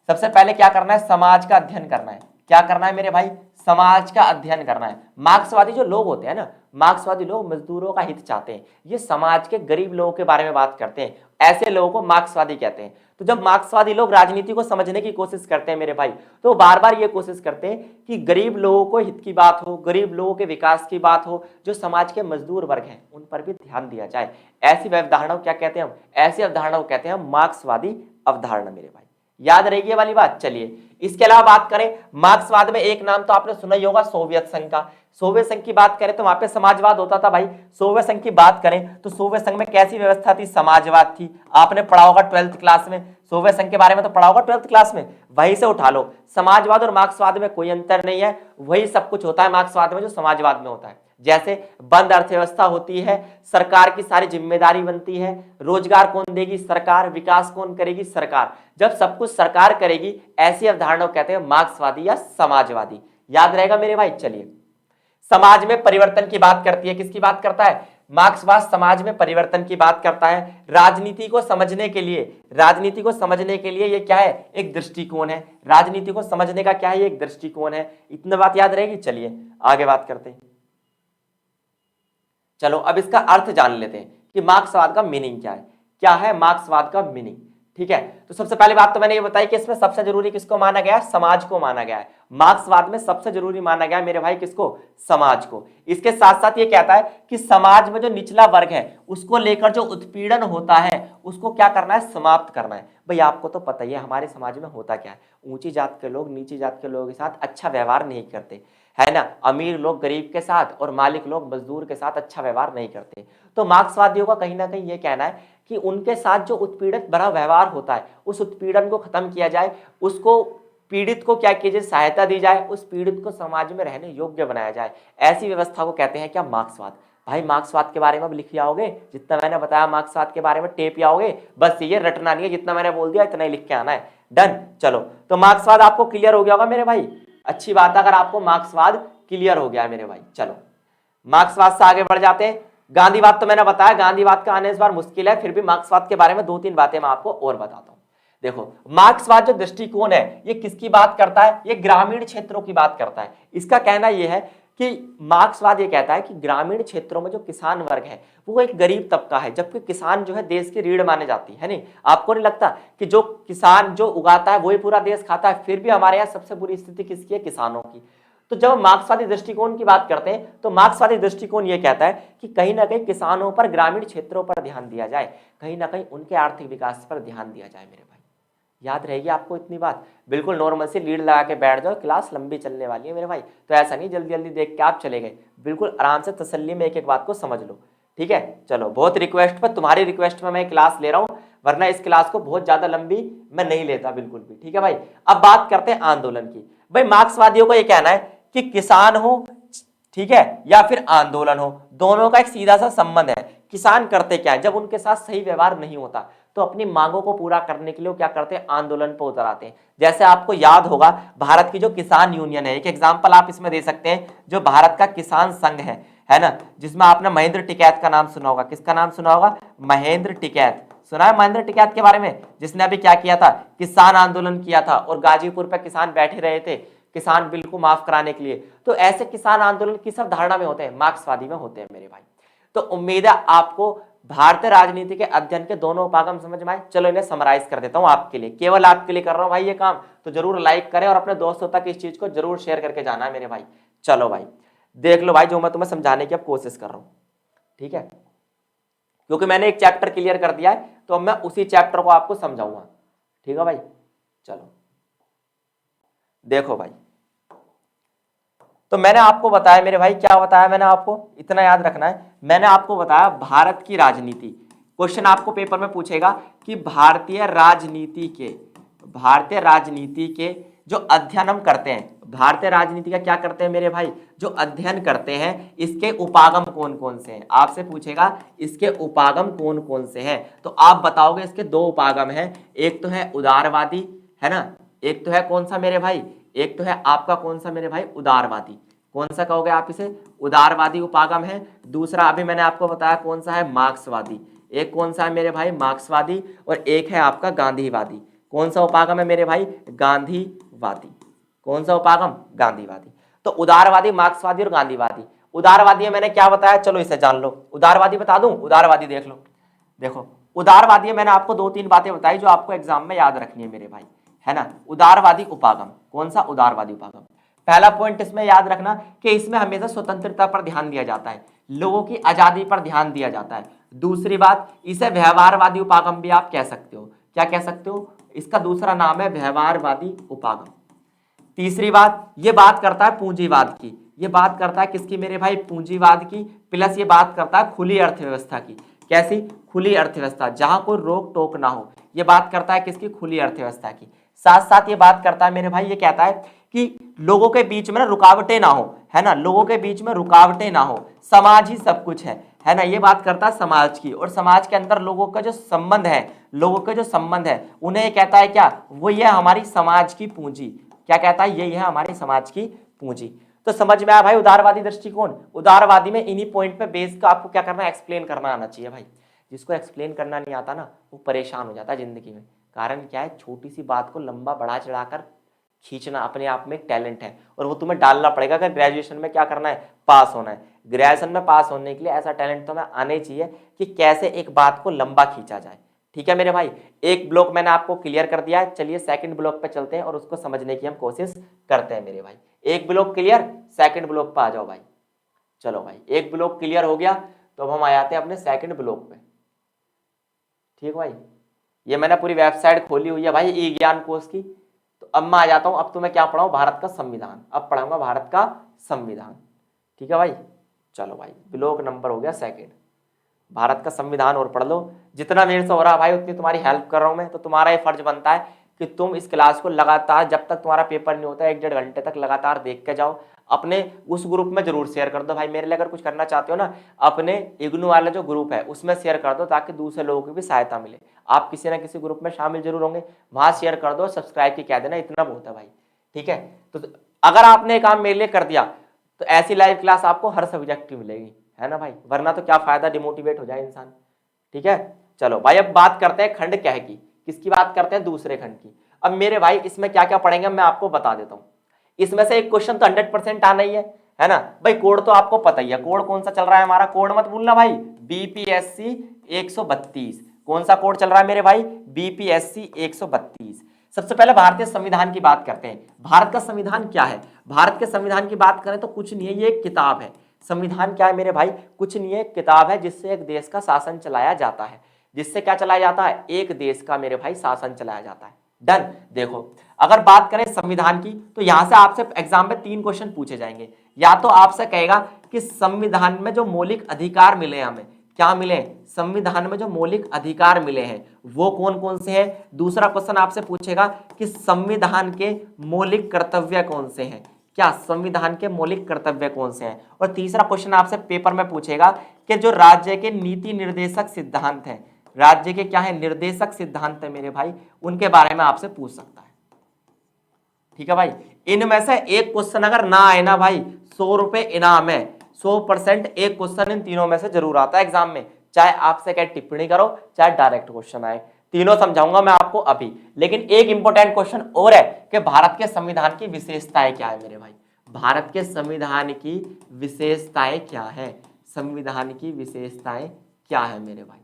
सबसे पहले क्या करना है, समाज का अध्ययन करना है। क्या करना है मेरे भाई, समाज का अध्ययन करना है। मार्क्सवादी जो लोग होते हैं ना, मार्क्सवादी लोग मजदूरों का हित चाहते हैं, ये समाज के गरीब लोगों के बारे में बात करते हैं, ऐसे लोगों को मार्क्सवादी कहते हैं। तो जब मार्क्सवादी लोग राजनीति को समझने की कोशिश करते हैं मेरे भाई, तो बार बार ये कोशिश करते हैं कि गरीब लोगों को हित की बात हो, गरीब लोगों के विकास की बात हो, जो समाज के मजदूर वर्ग हैं उन पर भी ध्यान दिया जाए। ऐसी अवधारणा को क्या कहते हैं हम, ऐसी अवधारणा को कहते हैं मार्क्सवादी अवधारणा मेरे भाई। याद रहेगी ये वाली बात। चलिए इसके अलावा बात करें मार्क्सवाद में, एक नाम तो आपने सुना ही होगा, सोवियत संघ का। सोवियत संघ की बात करें तो वहां पे समाजवाद होता था भाई। सोवियत संघ की बात करें तो सोवियत संघ में कैसी व्यवस्था थी, समाजवाद थी। आपने पढ़ा होगा 12th क्लास में, सोवियत संघ के बारे में तो पढ़ा होगा 12th क्लास में, वहीं से उठा लो। समाजवाद और मार्क्सवाद में कोई अंतर नहीं है, वही सब कुछ होता है मार्क्सवाद में जो समाजवाद में होता है। जैसे बंद अर्थव्यवस्था होती है, सरकार की सारी जिम्मेदारी बनती है, रोजगार कौन देगी, सरकार, विकास कौन करेगी, सरकार। जब सब कुछ सरकार करेगी, ऐसी अवधारणा को कहते हैं मार्क्सवादी या समाजवादी। याद रहेगा मेरे भाई। चलिए समाज में परिवर्तन की बात करती है, किसकी बात करता है, मार्क्सवाद समाज में परिवर्तन की बात करता है। राजनीति को समझने के लिए, राजनीति को समझने के लिए ये क्या है, एक दृष्टिकोण है। राजनीति को समझने का क्या है, एक दृष्टिकोण है। इतनी बात याद रहेगी। चलिए आगे बात करते हैं। चलो अब इसका अर्थ जान लेते हैं कि मार्क्सवाद का मीनिंग क्या है। क्या है मार्क्सवाद का मीनिंग, ठीक है। तो सबसे पहली बात तो मैंने ये बताई कि इसमें सबसे जरूरी किसको माना गया है, समाज को माना गया है। मार्क्सवाद में सबसे जरूरी माना गया है मेरे भाई किसको, समाज को। इसके साथ साथ ये कहता है कि समाज में जो निचला वर्ग है उसको लेकर जो उत्पीड़न होता है उसको क्या करना है, समाप्त करना है। भाई आपको तो पता ही है हमारे समाज में होता क्या है, ऊंची जात के लोग नीची जात के लोगों के साथ अच्छा व्यवहार नहीं करते, है ना। अमीर लोग गरीब के साथ और मालिक लोग मजदूर के साथ अच्छा व्यवहार नहीं करते। तो मार्क्सवादियों का कहीं ना कहीं ये कहना है कि उनके साथ जो उत्पीड़ित भरा व्यवहार होता है उस उत्पीड़न को खत्म किया जाए, उसको पीड़ित को क्या कीजिए, सहायता दी जाए, उस पीड़ित को समाज में रहने योग्य बनाया जाए। ऐसी व्यवस्था को कहते हैं क्या, मार्क्सवाद। भाई मार्क्सवाद के बारे में अब लिख आओगे, जितना मैंने बताया मार्क्सवाद के बारे में टेप आओगे, बस ये रटना नहीं है, जितना मैंने बोल दिया इतना ही लिख के आना है। डन। चलो तो मार्क्सवाद आपको क्लियर हो गया होगा मेरे भाई, अच्छी बात है अगर आपको मार्क्सवाद क्लियर हो गया है मेरे भाई। चलो मार्क्सवाद से आगे बढ़ जाते हैं। गांधीवाद तो मैंने बताया, गांधीवाद का आने इस बार मुश्किल है, फिर भी मार्क्सवाद के बारे में 2-3 बातें मैं आपको और बताता हूं। देखो मार्क्सवाद जो दृष्टिकोण है ये किसकी बात करता है, ये ग्रामीण क्षेत्रों की बात करता है। इसका कहना यह है कि मार्क्सवाद ये कहता है कि ग्रामीण क्षेत्रों में जो किसान वर्ग है वो एक गरीब तबका है, जबकि किसान जो है देश की रीढ़ माने जाती है नहीं। आपको नहीं लगता कि जो किसान जो उगाता है वही पूरा देश खाता है, फिर भी हमारे यहाँ सबसे बुरी स्थिति किसकी है, किसानों की। तो जब हम मार्क्सवादी दृष्टिकोण की बात करते हैं तो मार्क्सवादी दृष्टिकोण ये कहता है कि कहीं ना कहीं किसानों पर, ग्रामीण क्षेत्रों पर ध्यान दिया जाए, कहीं ना कहीं उनके आर्थिक विकास पर ध्यान दिया जाए मेरे भाई। याद रहेगी आपको इतनी बात, बिल्कुल नॉर्मल से लीड लगा के बैठ जाओ, क्लास लंबी चलने वाली है मेरे भाई, तो ऐसा नहीं जल्दी जल्दी देख के आप चले गए, बिल्कुल आराम से तसल्ली में एक एक बात को समझ लो, ठीक है। चलो बहुत रिक्वेस्ट पर, तुम्हारी रिक्वेस्ट में मैं क्लास ले रहा हूँ, वरना इस क्लास को बहुत ज्यादा लंबी मैं नहीं लेता बिल्कुल भी, ठीक है भाई। अब बात करते हैं आंदोलन की। भाई मार्क्सवादियों को यह कहना है कि किसान हो, ठीक है, या फिर आंदोलन हो, दोनों का एक सीधा सा संबंध है। किसान करते क्या है, जब उनके साथ सही व्यवहार नहीं होता तो अपनी मांगों को पूरा करने के लिए क्या करते हैं, आंदोलन पर उतर आते हैं। जैसे आपको याद होगा भारत की जो किसान यूनियन है, एक एग्जांपल आप इसमें दे सकते हैं, जो भारत का किसान संघ है ना, जिसमें आपने महेंद्र टिकैत का नाम सुना होगा। किसका नाम सुना होगा, महेंद्र टिकैत। सुना है महेंद्र टिकैत के बारे में, जिसने अभी क्या किया था, किसान आंदोलन किया था, और गाजीपुर पर किसान बैठे रहे थे किसान बिल को माफ कराने के लिए। तो ऐसे किसान आंदोलन की सब धारणा में होते हैं, मार्क्सवादी में होते हैं मेरे भाई। तो उम्मीद है आपको भारतीय राजनीति के अध्ययन के दोनों उपागम समझ में आए। चलो इन्हें समराइज कर देता हूं आपके लिए, केवल आपके लिए कर रहा हूं भाई ये काम, तो जरूर लाइक करें और अपने दोस्तों तक इस चीज को जरूर शेयर करके जाना है मेरे भाई। चलो भाई देख लो भाई, जो मैं तुम्हें समझाने की अब कोशिश कर रहा हूं, ठीक है, क्योंकि मैंने एक चैप्टर क्लियर कर दिया है तो अब मैं उसी चैप्टर को आपको समझाऊंगा, ठीक है भाई। चलो देखो भाई, तो मैंने आपको बताया मेरे भाई, क्या बताया मैंने आपको, इतना याद रखना है, मैंने आपको बताया भारत की राजनीति। क्वेश्चन आपको पेपर में पूछेगा कि भारतीय राजनीति के जो अध्ययन हम करते हैं, भारतीय राजनीति का क्या करते हैं मेरे भाई, जो अध्ययन करते हैं, इसके उपागम कौन कौन से हैं। आपसे पूछेगा इसके उपागम कौन कौन से हैं, तो आप बताओगे इसके 2 उपागम हैं, एक तो है उदारवादी, है ना, एक तो है कौन सा मेरे भाई, एक तो है आपका कौन सा मेरे भाई, उदारवादी। कौन सा कहोगे आप इसे, उदारवादी उपागम है। दूसरा अभी मैंने आपको बताया कौन सा है, मार्क्सवादी। एक कौन सा है मेरे भाई, मार्क्सवादी, और एक है आपका गांधीवादी। कौन सा उपागम है मेरे भाई, गांधीवादी। कौन सा उपागम, गांधीवादी। तो उदारवादी, मार्क्सवादी और गांधीवादी। उदारवादी में मैंने क्या बताया, चलो इसे जान लो। उदारवादी बता दूं, उदारवादी देख लो। देखो उदारवादी में मैंने आपको 2-3 बातें बताई जो आपको एग्जाम में याद रखनी है मेरे भाई, है ना। उदारवादी उपागम, कौन सा, उदारवादी उपागम। पहला पॉइंट इसमें याद रखना कि इसमें हमेशा स्वतंत्रता पर ध्यान दिया जाता है, लोगों की आजादी पर ध्यान दिया जाता है। दूसरी बात, इसे व्यवहारवादी उपागम भी आप कह सकते हो। क्या कह सकते हो, इसका दूसरा नाम है व्यवहारवादी उपागम। तीसरी बात, ये बात करता है पूंजीवाद की, ये बात करता है किसकी मेरे भाई, पूंजीवाद की, प्लस ये बात करता है खुली अर्थव्यवस्था की। कैसी, खुली अर्थव्यवस्था, जहां कोई रोक टोक ना हो, ये बात करता है किसकी, खुली अर्थव्यवस्था की। साथ साथ ये बात करता है मेरे भाई, ये कहता है कि लोगों के बीच में ना रुकावटें ना हो, है ना, लोगों के बीच में रुकावटें ना हो, समाज ही सब कुछ है ना, ये बात करता है समाज की। और समाज के अंदर लोगों का जो संबंध है, लोगों के जो संबंध है उन्हें ये कहता है क्या, वो ये हमारी समाज की पूंजी। क्या कहता है, यही है हमारी समाज की पूंजी। तो समझ में आया भाई उदारवादी दृष्टिकोण। उदारवादी में इन्हीं पॉइंट पे बेस का आपको क्या करना है, एक्सप्लेन करना आना चाहिए भाई। जिसको एक्सप्लेन करना नहीं आता ना वो परेशान हो जाता है जिंदगी में। कारण क्या है, छोटी सी बात को लंबा बढ़ा चढ़ाकर खींचना अपने आप में एक टैलेंट है, और वो तुम्हें डालना पड़ेगा अगर ग्रेजुएशन में क्या करना है, पास होना है। ग्रेजुएशन में पास होने के लिए ऐसा टैलेंट तो हमें आना ही चाहिए कि कैसे एक बात को लंबा खींचा जाए, ठीक है मेरे भाई। एक ब्लॉक मैंने आपको क्लियर कर दिया है, चलिए सेकंड ब्लॉक पे चलते हैं और उसको समझने की हम कोशिश करते हैं मेरे भाई। एक ब्लॉक क्लियर, सेकंड ब्लॉक पे आ जाओ भाई। चलो भाई एक ब्लॉक क्लियर हो गया, तो अब हम आ जाते हैं अपने सेकंड ब्लॉक पे, ठीक भाई। ये मैंने पूरी वेबसाइट खोली हुई है भाई ई ज्ञान कोर्स की। तो अब मैं आ जाता हूं, अब तुम्हें क्या पढ़ाऊं, भारत का संविधान। अब पढ़ाऊंगा भारत का संविधान, ठीक है भाई। चलो भाई ब्लॉक नंबर हो गया सेकंड, भारत का संविधान और पढ़ लो। जितना मेरे से हो रहा है भाई उतनी तुम्हारी हेल्प कर रहा हूं मैं, तो तुम्हारा ये फर्ज बनता है कि तुम इस क्लास को लगातार जब तक तुम्हारा पेपर नहीं होता 1-1.5 घंटे तक लगातार देख के जाओ। अपने उस ग्रुप में जरूर शेयर कर दो भाई, मेरे लिए अगर कुछ करना चाहते हो ना, अपने इग्नू वाला जो ग्रुप है उसमें शेयर कर दो ताकि दूसरे लोगों की भी सहायता मिले। आप किसी ना किसी ग्रुप में शामिल जरूर होंगे, वहां शेयर कर दो, सब्सक्राइब की कह देना, इतना बहुत है भाई। ठीक है, तो अगर आपने ये काम मेरे लिए कर दिया तो ऐसी लाइव क्लास आपको हर सब्जेक्ट की मिलेगी, है ना भाई, वरना तो क्या फायदा, डिमोटिवेट हो जाए इंसान। ठीक है, चलो भाई अब बात करते हैं खंड क्या है की, किसकी बात करते हैं, दूसरे खंड की। अब मेरे भाई इसमें क्या क्या पढ़ेंगे मैं आपको बता देता हूं। इसमें से एक क्वेश्चन तो 100% आना ही है ना भाई। कोड तो आपको पता ही है, कोड कौन सा चल रहा है हमारा, कोड मत भूलना भाई, बीपीएससी 132। कौन सा कोड चल रहा है मेरे भाई, बीपीएससी 132। सबसे पहले भारतीय संविधान की बात करते हैं। भारत का संविधान क्या है, भारत के संविधान की बात करें तो कुछ नहीं है, ये एक किताब है। संविधान क्या है मेरे भाई, कुछ नहीं है, किताब है जिससे एक देश का शासन चलाया जाता है। जिससे क्या चलाया जाता है, एक देश का मेरे भाई शासन चलाया जाता है। डन। देखो अगर बात करें संविधान की तो यहां से आपसे एग्जाम में 3 क्वेश्चन पूछे जाएंगे। या तो आपसे कहेगा कि संविधान में जो मौलिक अधिकार मिले हमें, क्या मिले, संविधान में जो मौलिक अधिकार मिले हैं वो कौन कौन से हैं। दूसरा क्वेश्चन आपसे पूछेगा कि संविधान के मौलिक कर्तव्य कौन से हैं, क्या संविधान के मौलिक कर्तव्य कौन से हैं। और तीसरा क्वेश्चन आपसे पेपर में पूछेगा कि जो राज्य के नीति निर्देशक सिद्धांत हैं, राज्य के क्या है, निर्देशक सिद्धांत है मेरे भाई, उनके बारे में आपसे पूछ सकता है। ठीक है भाई, इनमें से एक क्वेश्चन अगर ना आए ना भाई, 100 रुपए इनाम है, 100% एक क्वेश्चन इन तीनों में से जरूर आता है एग्जाम में, चाहे आपसे क्या टिप्पणी करो चाहे डायरेक्ट क्वेश्चन आए, तीनों समझाऊंगा मैं आपको अभी। लेकिन एक इंपॉर्टेंट क्वेश्चन और है कि भारत के संविधान की विशेषताएं क्या है मेरे भाई, भारत के संविधान की विशेषताएं क्या है, संविधान की विशेषताएं क्या है मेरे भाई।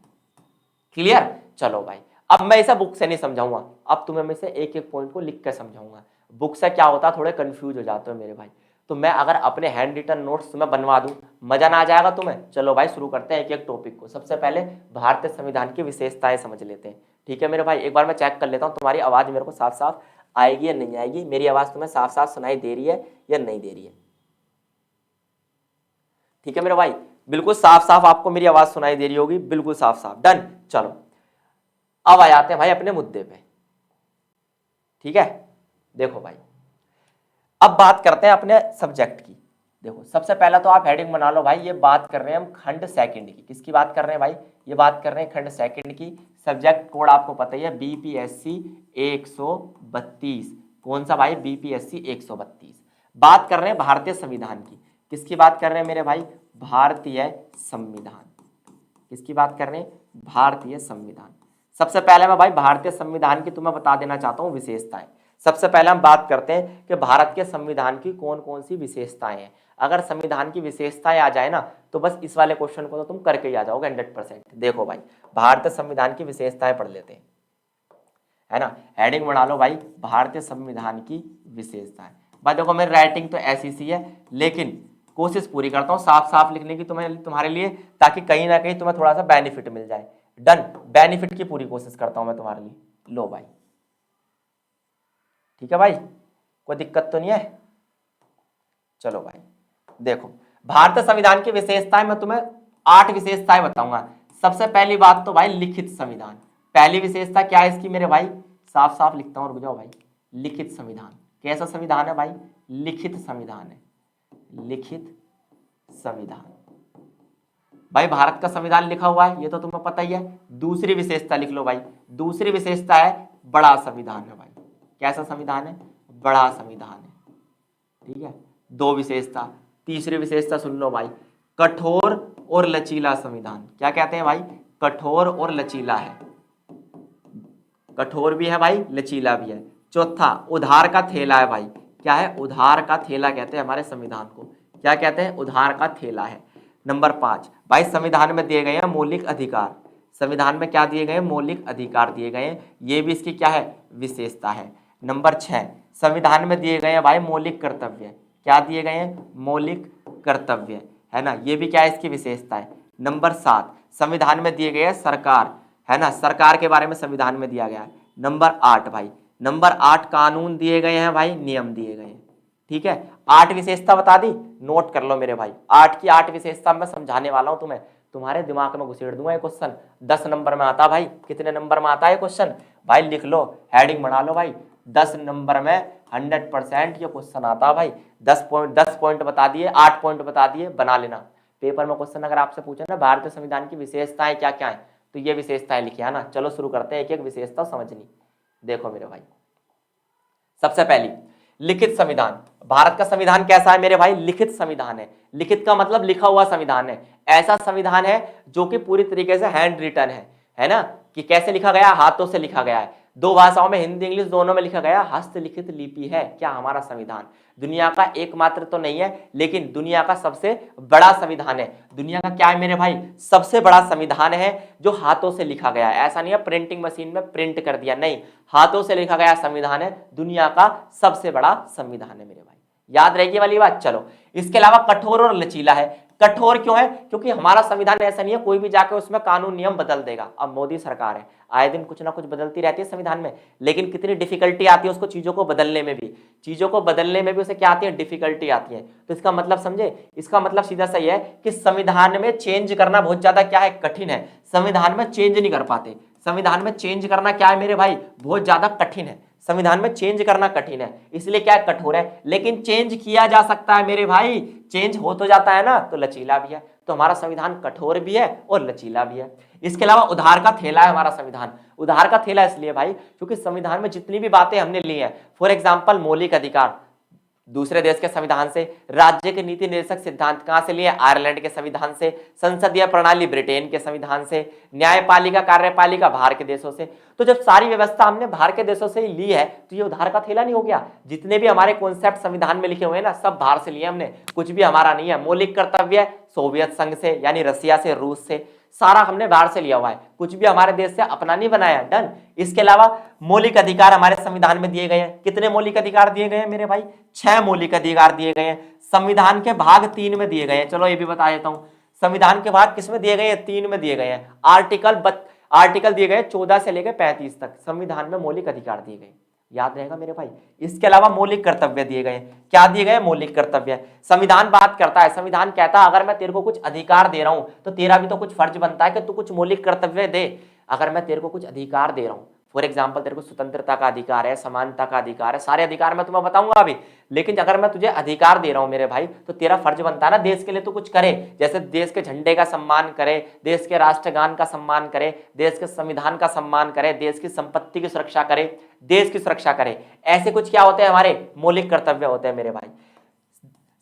क्लियर, चलो भाई अब मैं इसे बुक से नहीं समझाऊंगा, अब तुम्हें मैं से एक एक पॉइंट को लिख कर समझाऊंगा। बुक से क्या होता है, थोड़े कंफ्यूज हो जाते हो मेरे भाई, तो मैं अगर अपने हैंड रिटन नोट्स तुम्हें बनवा दूं, मजा ना आ जाएगा तुम्हें। चलो भाई शुरू करते हैं एक एक टॉपिक को। सबसे पहले भारतीय संविधान की विशेषताएं समझ लेते हैं। ठीक है मेरे भाई, एक बार मैं चेक कर लेता हूँ तुम्हारी आवाज मेरे को साफ साफ आएगी या नहीं आएगी, मेरी आवाज तुम्हें साफ साफ सुनाई दे रही है या नहीं दे रही है। ठीक है मेरे भाई, बिल्कुल साफ साफ आपको मेरी आवाज सुनाई दे रही होगी, बिल्कुल साफ साफ। डन। चलो अब आ जाते हैं भाई अपने मुद्दे पे। ठीक है, देखो भाई अब बात करते हैं अपने सब्जेक्ट की। देखो सबसे पहला तो आप हेडिंग बना लो भाई, ये बात कर रहे हैं हम खंड सेकंड की। किसकी बात कर रहे हैं भाई, ये बात कर रहे हैं खंड सेकंड की। सब्जेक्ट कोड आपको पता ही है, बीपीएससी 132। कौन सा भाई, बीपीएससी 132। बात कर रहे हैं भारतीय संविधान की। किसकी बात कर रहे हैं मेरे भाई, भारतीय संविधान। किसकी बात कर रहे हैं, भारतीय संविधान। सबसे पहले मैं भाई भारतीय संविधान की तुम्हें बता देना चाहता हूं विशेषताएं। सबसे पहले हम बात करते हैं कि भारत के संविधान की कौन कौन सी विशेषताएं हैं। अगर संविधान की विशेषताएं आ जाए ना तो बस इस वाले क्वेश्चन को तो तुम करके ही आ जाओगे 100%। देखो भाई भारतीय संविधान की विशेषताएं पढ़ लेते हैं, है ना। हेडिंग बना लो भाई, भारतीय संविधान की विशेषताएं। भाई देखो मेरी राइटिंग तो ऐसी सी है, लेकिन कोशिश पूरी करता हूँ साफ साफ लिखने की तुम्हारे लिए, ताकि कहीं ना कहीं तुम्हें थोड़ा सा बेनिफिट मिल जाए। डन, बेनिफिट की पूरी कोशिश करता हूं मैं तुम्हारे लिए। लो भाई, ठीक है भाई, कोई दिक्कत तो नहीं है। चलो भाई देखो भारतीय संविधान की विशेषताएं मैं तुम्हें 8 विशेषताएं बताऊंगा। सबसे पहली बात तो भाई लिखित संविधान। पहली विशेषता क्या है इसकी मेरे भाई, साफ साफ लिखता हूं, रुक जाओ भाई। लिखित संविधान, कैसा संविधान है भाई, लिखित संविधान है, लिखित संविधान। भाई भारत का संविधान लिखा हुआ है ये तो तुम्हें पता ही है। दूसरी विशेषता लिख लो भाई, दूसरी विशेषता है बड़ा संविधान है भाई। कैसा संविधान है, बड़ा संविधान है। ठीक है, 2 विशेषता। तीसरी विशेषता सुन लो भाई, कठोर और लचीला संविधान। क्या कहते हैं भाई, कठोर और लचीला है, कठोर भी है भाई लचीला भी है। चौथा उधार का थैला है भाई। क्या है, उधार का थैला कहते हैं हमारे संविधान को। क्या कहते हैं, उधार का थैला है। नंबर 5 भाई संविधान में दिए गए हैं मौलिक अधिकार। संविधान में क्या दिए गए हैं, मौलिक अधिकार दिए गए हैं, ये भी इसकी क्या है, विशेषता है। नंबर 6 संविधान में दिए गए हैं भाई मौलिक कर्तव्य। क्या दिए गए हैं, मौलिक कर्तव्य, है ना, ये भी क्या है, इसकी विशेषता है। नंबर 7 संविधान में दिए गए हैं सरकार, है ना, सरकार के बारे में संविधान में दिया गया है। नंबर 8 भाई, नंबर 8 कानून दिए गए हैं भाई, नियम दिए गए हैं। ठीक है, 8 विशेषता बता दी, नोट कर लो मेरे भाई। 8 की 8 विशेषता मैं समझाने वाला हूं तुम्हें, तुम्हारे दिमाग में घुसेड़ दूंगा ये क्वेश्चन। 10 नंबर में आता भाई, कितने नंबर में आता है क्वेश्चन भाई, लिख लो, हेडिंग बना लो भाई, 10 नंबर में 100% ये क्वेश्चन आता भाई। 10 पॉइंट बता दिए, 8 पॉइंट बता दिए, बना लेना। पेपर में क्वेश्चन अगर आपसे पूछे ना भारतीय संविधान की विशेषताएं क्या क्या है, तो ये विशेषताएं लिखी है ना। चलो शुरू करते हैं, एक एक विशेषता समझनी। देखो मेरे भाई, सबसे पहली लिखित संविधान। भारत का संविधान कैसा है मेरे भाई? लिखित संविधान है। लिखित का मतलब लिखा हुआ संविधान है। ऐसा संविधान है जो कि पूरी तरीके से हैंड रिटन है ना, कि कैसे लिखा गया? हाथों से लिखा गया है। 2 भाषाओं में, हिंदी इंग्लिश दोनों में लिखा गया, हस्तलिखित लिपि है क्या हमारा संविधान। दुनिया का एकमात्र तो नहीं है, लेकिन दुनिया का सबसे बड़ा संविधान है। दुनिया का क्या है मेरे भाई? सबसे बड़ा संविधान है जो हाथों से लिखा गया है। ऐसा नहीं है प्रिंटिंग मशीन में प्रिंट कर दिया, नहीं, हाथों से लिखा गया संविधान है। दुनिया का सबसे बड़ा संविधान है मेरे भाई, याद रहेगी वाली बात। चलो, इसके अलावा कठोर और लचीला है। कठोर क्यों है? क्योंकि हमारा संविधान ऐसा नहीं है कोई भी जाके उसमें कानून नियम बदल देगा। अब मोदी सरकार है, आए दिन कुछ ना कुछ बदलती रहती है संविधान में, लेकिन कितनी डिफिकल्टी आती है उसको चीजों को बदलने में भी। चीजों को बदलने में भी उसे क्या आती है? डिफिकल्टी आती है। तो इसका मतलब समझे, इसका मतलब सीधा सही है कि संविधान में चेंज करना बहुत ज्यादा क्या है? कठिन है। संविधान में चेंज नहीं कर पाते। संविधान में चेंज करना क्या है मेरे भाई? बहुत ज्यादा कठिन है। संविधान में चेंज करना कठिन है, इसलिए क्या कठोर है, लेकिन चेंज किया जा सकता है मेरे भाई। चेंज हो तो जाता है ना, तो लचीला भी है। तो हमारा संविधान कठोर भी है और लचीला भी है। इसके अलावा उधार का थैला है हमारा संविधान। उधार का थैला इसलिए भाई क्योंकि संविधान में जितनी भी बातें हमने ली हैं, फॉर एग्जाम्पल मौलिक अधिकार दूसरे देश के संविधान से, राज्य के नीति निर्देशक सिद्धांत कहां से लिए? आयरलैंड के संविधान से, संसदीय प्रणाली ब्रिटेन के संविधान से, न्यायपालिका कार्यपालिका बाहर के देशों से। तो जब सारी व्यवस्था हमने बाहर के देशों से ही ली है, तो ये उधार का थैला नहीं हो गया? जितने भी हमारे कॉन्सेप्ट संविधान में लिखे हुए हैं ना, सब बाहर से लिए हमने, कुछ भी हमारा नहीं है। मौलिक कर्तव्य सोवियत संघ से, यानी रसिया से, रूस से, सारा हमने बाहर से लिया हुआ है, कुछ भी हमारे देश से अपना नहीं बनाया। डन। इसके अलावा मौलिक अधिकार हमारे संविधान में दिए गए हैं। कितने मौलिक अधिकार दिए गए हैं मेरे भाई? 6 मौलिक अधिकार दिए गए हैं। संविधान के भाग 3 में दिए गए हैं। चलो ये भी बता देता हूं, संविधान के भाग किस में दिए गए हैं? 3 में दिए गए हैं। आर्टिकल दिए गए 14 से लेकर 35 तक संविधान में मौलिक अधिकार दिए गए, याद रहेगा मेरे भाई। इसके अलावा मौलिक कर्तव्य दिए गए। क्या दिए गए? मौलिक कर्तव्य। संविधान बात करता है, संविधान कहता है अगर मैं तेरे को कुछ अधिकार दे रहा हूं तो तेरा भी तो कुछ फर्ज बनता है कि तू कुछ मौलिक कर्तव्य दे। अगर मैं तेरे को कुछ अधिकार दे रहा हूं, फॉर एग्जाम्पल तेरे को स्वतंत्रता का अधिकार है, समानता का अधिकार है, सारे अधिकार मैं तुम्हें बताऊंगा अभी, लेकिन अगर मैं तुझे अधिकार दे रहा हूं मेरे भाई, तो तेरा फर्ज बनता है ना देश के लिए तो कुछ करे। जैसे देश के झंडे का सम्मान करे, देश के राष्ट्रगान का सम्मान करे, देश के संविधान का सम्मान करे, देश की संपत्ति की सुरक्षा करे, देश की सुरक्षा करे। ऐसे कुछ क्या होते हैं? हमारे मौलिक कर्तव्य होते हैं मेरे भाई।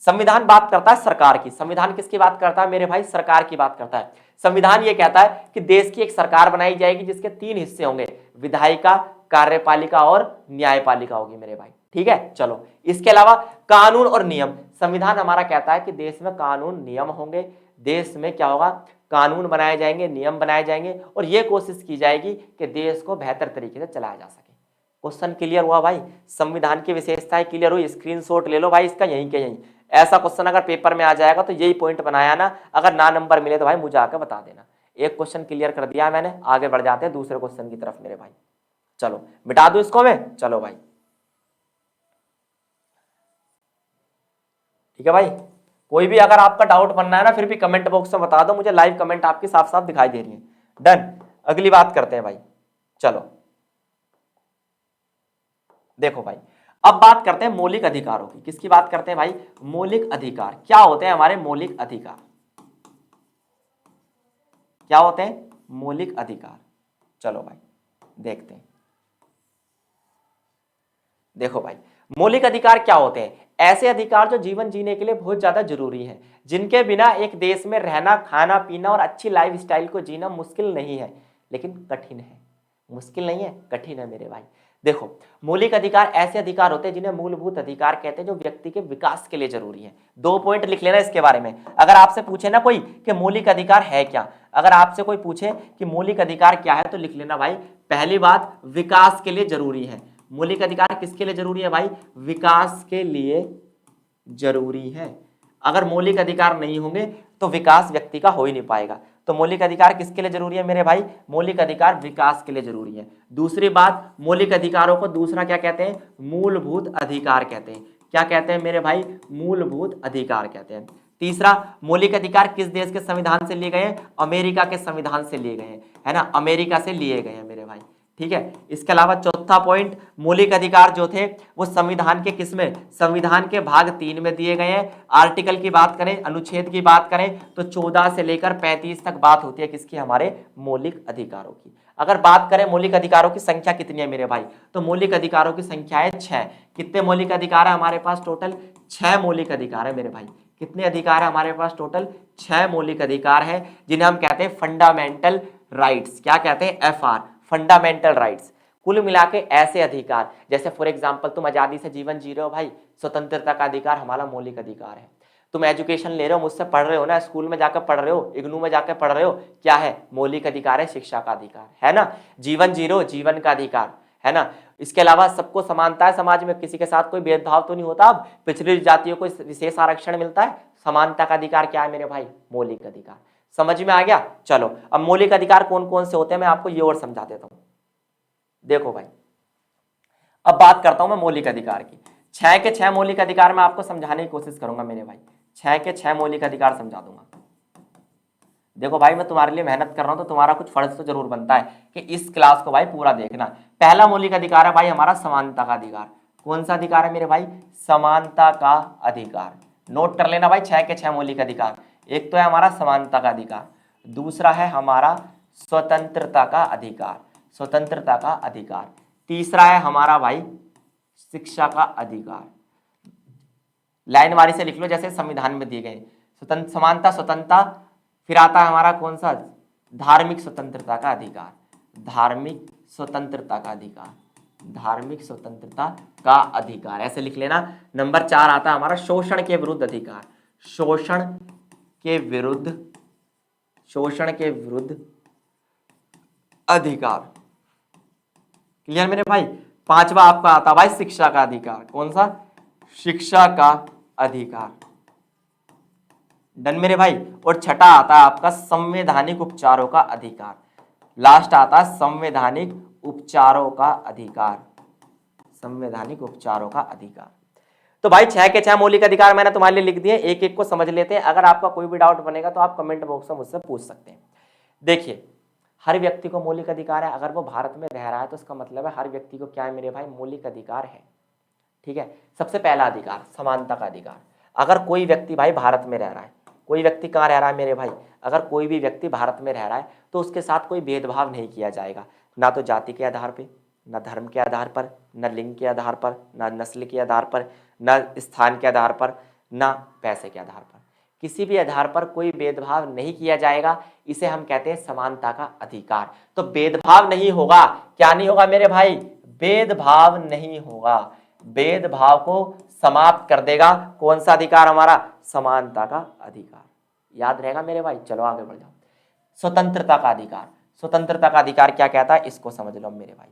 संविधान बात करता है सरकार की। संविधान किसकी बात करता है मेरे भाई? सरकार की बात करता है। संविधान ये कहता है कि देश की एक सरकार बनाई जाएगी जिसके 3 हिस्से होंगे, विधायिका, कार्यपालिका और न्यायपालिका होगी मेरे भाई। ठीक है, चलो। इसके अलावा कानून और नियम। संविधान हमारा कहता है कि देश में कानून नियम होंगे, देश में क्या होगा? कानून बनाए जाएंगे, नियम बनाए जाएंगे, और यह कोशिश की जाएगी कि देश को बेहतर तरीके से चलाया जा सके। क्वेश्चन क्लियर हुआ भाई? संविधान की विशेषताएं क्लियर हुई? स्क्रीनशॉट ले लो भाई इसका, यहीं के यहीं। ऐसा क्वेश्चन अगर पेपर में आ जाएगा तो यही पॉइंट बनाया ना, अगर ना नंबर मिले तो भाई मुझे आकर बता देना। एक क्वेश्चन क्लियर कर दिया मैंने, आगे बढ़ जाते हैं दूसरे क्वेश्चन की तरफ मेरे भाई। चलो मिटा दो इसको मैं, चलो भाई। ठीक है भाई, कोई भी अगर आपका डाउट बनना है ना, फिर भी कमेंट बॉक्स में बता दो मुझे, लाइव कमेंट आपकी साफ साफ दिखाई दे रही है। डन। अगली बात करते हैं भाई। चलो देखो भाई, अब बात करते हैं मौलिक अधिकारों की। किसकी बात करते हैं भाई? मौलिक अधिकार। क्या होते हैं हमारे मौलिक अधिकार? क्या होते हैं मौलिक अधिकार? चलो भाई देखते हैं। देखो भाई, मौलिक अधिकार क्या होते हैं? ऐसे अधिकार जो जीवन जीने के लिए बहुत ज्यादा जरूरी हैं, जिनके बिना एक देश में रहना, खाना पीना और अच्छी लाइफ स्टाइल को जीना मुश्किल नहीं है, लेकिन कठिन है। मुश्किल नहीं है, कठिन है मेरे भाई। देखो, मौलिक अधिकार ऐसे अधिकार होते हैं जिन्हें मूलभूत अधिकार कहते हैं, जो व्यक्ति के विकास के लिए जरूरी है। 2 पॉइंट लिख लेना इसके बारे में। अगर आपसे पूछे ना कोई कि मौलिक अधिकार है क्या, अगर आपसे कोई पूछे कि मौलिक अधिकार क्या है, तो लिख लेना भाई, पहली बात विकास के लिए जरूरी है। मौलिक अधिकार किसके लिए जरूरी है भाई? विकास के लिए जरूरी है। अगर मौलिक अधिकार नहीं होंगे तो विकास व्यक्ति का हो ही नहीं पाएगा। तो मौलिक अधिकार किसके लिए जरूरी है मेरे भाई? मौलिक अधिकार विकास के लिए जरूरी है। दूसरी बात, मौलिक अधिकारों को दूसरा क्या कहते हैं? मूलभूत अधिकार कहते हैं। क्या कहते हैं मेरे भाई? मूलभूत अधिकार कहते हैं। तीसरा, मौलिक अधिकार किस देश के संविधान से लिए गए हैं? अमेरिका के संविधान से लिए गए हैं, है ना, अमेरिका से लिए गए हैं मेरे भाई, ठीक है। इसके अलावा चौथा पॉइंट, मौलिक अधिकार जो थे वो संविधान के किसमें? संविधान के भाग 3 में दिए गए हैं। आर्टिकल की बात करें, अनुच्छेद की बात करें तो 14 से लेकर 35 तक बात होती है किसकी? हमारे मौलिक अधिकारों की। अगर बात करें मौलिक अधिकारों की संख्या कितनी है मेरे भाई, तो मौलिक अधिकारों की संख्या है 6। कितने मौलिक अधिकार है हमारे पास? टोटल 6 मौलिक अधिकार है मेरे भाई। कितने अधिकार है हमारे पास? टोटल 6 मौलिक अधिकार है, जिन्हें हम कहते हैं फंडामेंटल राइट्स। क्या कहते हैं? FR, fundamental rights. कुल मिला के ऐसे अधिकार, जैसे फॉर एग्जांपल तुम आजादी से जीवन जी रहे हो भाई, स्वतंत्रता का अधिकार हमारा मौलिक अधिकार है। तुम एजुकेशन ले रहे हो, मुझसे पढ़ रहे हो ना, स्कूल में जाकर पढ़ रहे हो, इग्नू में जाकर पढ़ रहे हो, क्या है? मौलिक अधिकार है, शिक्षा का अधिकार है ना। जीवन जी रहे हो, जीवन का अधिकार है ना। इसके अलावा सबको समानता है समाज में, किसी के साथ कोई भेदभाव तो नहीं होता। अब पिछड़ी जातियों को विशेष आरक्षण मिलता है। समानता का अधिकार क्या है मेरे भाई? मौलिक अधिकार। समझ में आ गया? चलो अब मौलिक अधिकार कौन कौन से होते हैं मैं आपको ये और समझा देता हूं। देखो भाई, अब बात करता हूं मैं मौलिक अधिकार की। 6 के 6 मौलिक अधिकार मैं आपको समझाने की कोशिश करूंगा मेरे भाई। 6 के 6 मौलिक अधिकार समझा दूंगा। देखो भाई, मैं तुम्हारे लिए मेहनत कर रहा हूं तो तुम्हारा कुछ फर्ज तो जरूर बनता है कि इस क्लास को भाई पूरा देखना। पहला मौलिक अधिकार है भाई हमारा समानता का अधिकार। कौन सा अधिकार है मेरे भाई? समानता का अधिकार। नोट कर लेना भाई, 6 के 6 मौलिक अधिकार। एक तो है हमारा समानता का अधिकार, दूसरा है हमारा स्वतंत्रता का अधिकार, स्वतंत्रता का अधिकार, तीसरा है हमारा भाई शिक्षा का अधिकार। लाइन वारी से लिख लो जैसे संविधान में दिए गए। समानता, स्वतंत्रता, फिर आता है हमारा कौन सा? धार्मिक स्वतंत्रता का अधिकार, धार्मिक स्वतंत्रता का अधिकार, धार्मिक स्वतंत्रता का अधिकार, ऐसे लिख लेना। नंबर 4 आता है हमारा शोषण के विरुद्ध अधिकार, शोषण के विरुद्ध, शोषण के विरुद्ध अधिकार। क्लियर मेरे भाई? 5वां आपका आता भाई शिक्षा का अधिकार। कौन सा? शिक्षा का अधिकार। डन मेरे भाई। और छठा आता है आपका संवैधानिक उपचारों का अधिकार। लास्ट आता है संवैधानिक उपचारों का अधिकार, संवैधानिक उपचारों का अधिकार। तो भाई 6 के 6 मौलिक अधिकार मैंने तुम्हारे लिए लिख दिए, एक एक को समझ लेते हैं। अगर आपका कोई भी डाउट बनेगा तो आप कमेंट बॉक्स में मुझसे पूछ सकते हैं। देखिए, हर व्यक्ति को मौलिक अधिकार है। अगर वो भारत में रह रहा है तो इसका मतलब है हर व्यक्ति को क्या है मेरे भाई? मौलिक अधिकार है, ठीक है। सबसे पहला अधिकार समानता का अधिकार। अगर कोई व्यक्ति भाई भारत में रह रहा है, कोई व्यक्ति कहाँ रह रहा है मेरे भाई? अगर कोई भी व्यक्ति भारत में रह रहा है तो उसके साथ कोई भेदभाव नहीं किया जाएगा, ना तो जाति के आधार पे, न धर्म के आधार पर, न लिंग के आधार पर, न नस्ल के आधार पर, न स्थान के आधार पर, न पैसे के आधार पर। किसी भी आधार पर कोई भेदभाव नहीं किया जाएगा। इसे हम कहते हैं समानता का अधिकार। तो भेदभाव नहीं होगा। क्या नहीं होगा मेरे भाई? भेदभाव नहीं होगा। भेदभाव को समाप्त कर देगा कौन सा अधिकार? हमारा समानता का अधिकार। याद रहेगा मेरे भाई? चलो आगे बढ़ जाओ। स्वतंत्रता का अधिकार। स्वतंत्रता का अधिकार क्या कहता है इसको समझ लो मेरे भाई।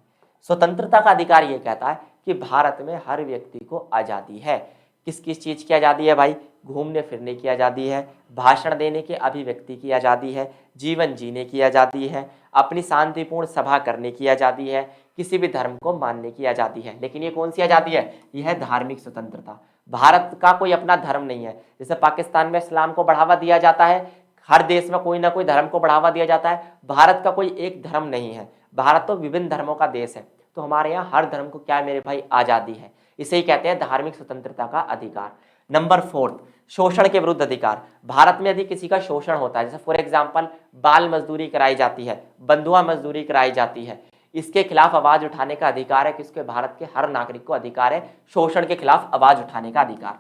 स्वतंत्रता का अधिकार ये कहता है कि भारत में हर व्यक्ति को आज़ादी है। किस किस चीज़ की आज़ादी है भाई? घूमने फिरने की आज़ादी है, भाषण देने की, अभिव्यक्ति की आज़ादी है, जीवन जीने की आज़ादी है, अपनी शांतिपूर्ण सभा करने की आज़ादी है, किसी भी धर्म को मानने की आज़ादी है। लेकिन ये कौन सी आज़ादी है? यह है धार्मिक स्वतंत्रता। भारत का कोई अपना धर्म नहीं है। जैसे पाकिस्तान में इस्लाम को बढ़ावा दिया जाता है, हर देश में कोई ना कोई धर्म को बढ़ावा दिया जाता है। भारत का कोई एक धर्म नहीं है। भारत तो विभिन्न धर्मों का देश है। तो हमारे यहाँ हर धर्म को क्या है मेरे भाई? आज़ादी है। इसे ही कहते हैं धार्मिक स्वतंत्रता का अधिकार। नंबर 4, शोषण के विरुद्ध अधिकार। भारत में यदि किसी का शोषण होता है, जैसे फॉर एग्जाम्पल बाल मजदूरी कराई जाती है, बंधुआ मजदूरी कराई जाती है, इसके खिलाफ आवाज उठाने का अधिकार है किसके? भारत के हर नागरिक को अधिकार है शोषण के खिलाफ आवाज उठाने का अधिकार।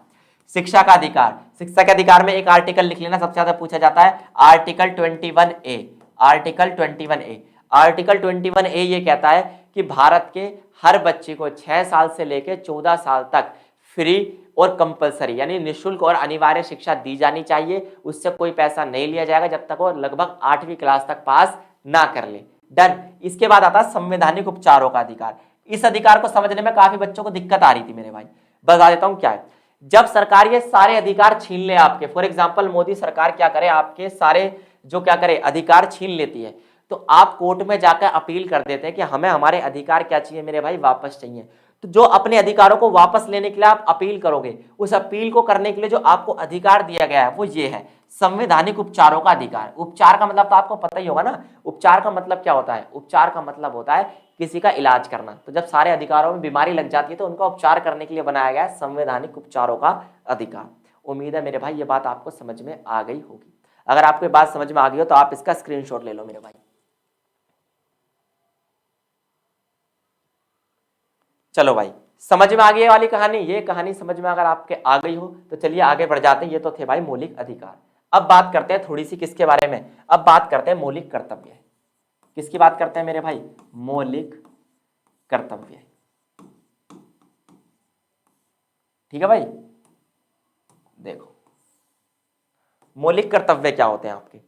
शिक्षा का अधिकार। शिक्षा के अधिकार में एक आर्टिकल लिख लेना, सबसे ज्यादा पूछा जाता है article 21A। Article 21A, article 21A ये कहता है कि भारत के हर बच्चे को 6 साल से लेकर 14 साल तक फ्री और कंपलसरी यानी निःशुल्क और अनिवार्य शिक्षा दी जानी चाहिए। उससे कोई पैसा नहीं लिया जाएगा जब तक वो लगभग 8वीं क्लास तक पास ना कर ले। डन। इसके बाद आता है संवैधानिक उपचारों का अधिकार। इस अधिकार को समझने में काफी बच्चों को दिक्कत आ रही थी मेरे भाई, बता देता हूं क्या है। जब सरकार ये सारे अधिकार छीन ले आपके, फॉर एग्जाम्पल मोदी सरकार क्या करे, आपके सारे जो क्या करे अधिकार छीन लेती है, तो आप कोर्ट में जाकर अपील कर देते हैं कि हमें हमारे अधिकार क्या चाहिए मेरे भाई, वापस चाहिए। तो जो अपने अधिकारों को वापस लेने के लिए आप अपील करोगे, उस अपील को करने के लिए जो आपको अधिकार दिया गया है वो ये है, संवैधानिक उपचारों का अधिकार। उपचार का मतलब तो आपको पता ही होगा ना, उपचार का मतलब क्या होता है? उपचार का मतलब होता है किसी का इलाज करना। तो जब सारे अधिकारों में बीमारी लग जाती है तो उनका उपचार करने के लिए बनाया गया है संवैधानिक उपचारों का अधिकार। उम्मीद है मेरे भाई ये बात आपको समझ में आ गई होगी। अगर आपको ये बात समझ में आ गई हो तो आप इसका स्क्रीनशॉट ले लो मेरे भाई। चलो भाई, समझ में आ गई वाली कहानी, ये कहानी समझ में अगर आपके आ गई हो तो चलिए आगे बढ़ जाते हैं। ये तो थे भाई मौलिक अधिकार। अब बात करते हैं थोड़ी सी किसके बारे में, अब बात करते हैं मौलिक कर्तव्य। किसकी बात करते हैं मेरे भाई? मौलिक कर्तव्य। ठीक है भाई, देखो मौलिक कर्तव्य क्या होते हैं आपके।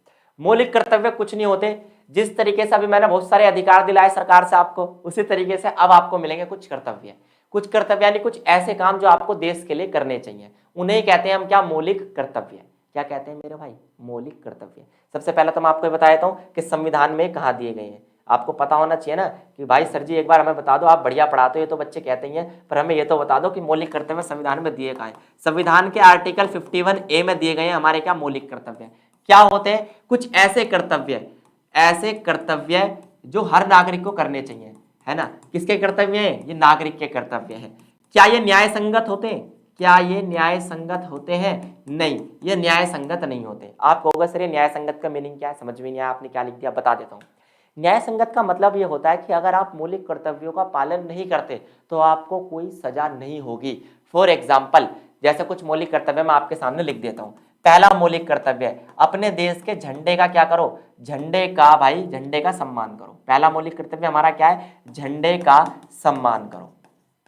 मौलिक कर्तव्य कुछ नहीं होते, जिस तरीके से अभी मैंने बहुत सारे अधिकार दिलाए सरकार से आपको, उसी तरीके से अब आपको मिलेंगे कुछ कर्तव्य। कुछ कर्तव्य यानी कुछ ऐसे काम जो आपको देश के लिए करने चाहिए, उन्हें कहते हैं हम क्या? मौलिक कर्तव्य। क्या कहते हैं मेरे भाई? मौलिक कर्तव्य। सबसे पहले तो मैं आपको बता देता हूँ कि संविधान में कहाँ दिए गए हैं। आपको पता होना चाहिए ना कि भाई सर जी एक बार हमें बता दो, आप बढ़िया पढ़ाते हो ये तो बच्चे कहते ही हैं, पर हमें ये तो बता दो कि मौलिक कर्तव्य संविधान में दिए कहाँ हैं। संविधान के आर्टिकल 51A में दिए गए हैं हमारे क्या? मौलिक कर्तव्य। क्या होते हैं? कुछ ऐसे कर्तव्य, ऐसे कर्तव्य जो हर नागरिक को करने चाहिए, है ना। किसके कर्तव्य हैं? ये नागरिक के कर्तव्य हैं। क्या ये न्याय संगत होते हैं? क्या ये न्याय संगत होते हैं? नहीं, ये न्याय संगत नहीं होते। आप कहोगे सर ये न्याय संगत का मीनिंग क्या है? समझ में नहीं आया, आपने क्या लिख दिया, बता देता हूँ। न्याय संगत का मतलब ये होता है कि अगर आप मौलिक कर्तव्यों का पालन नहीं करते तो आपको कोई सजा नहीं होगी। फॉर एग्जाम्पल, जैसे कुछ मौलिक कर्तव्य मैं आपके सामने लिख देता हूँ। पहला मौलिक कर्तव्य है अपने देश के झंडे का क्या करो? झंडे का भाई, झंडे का सम्मान करो। पहला मौलिक कर्तव्य हमारा क्या है? झंडे का सम्मान करो।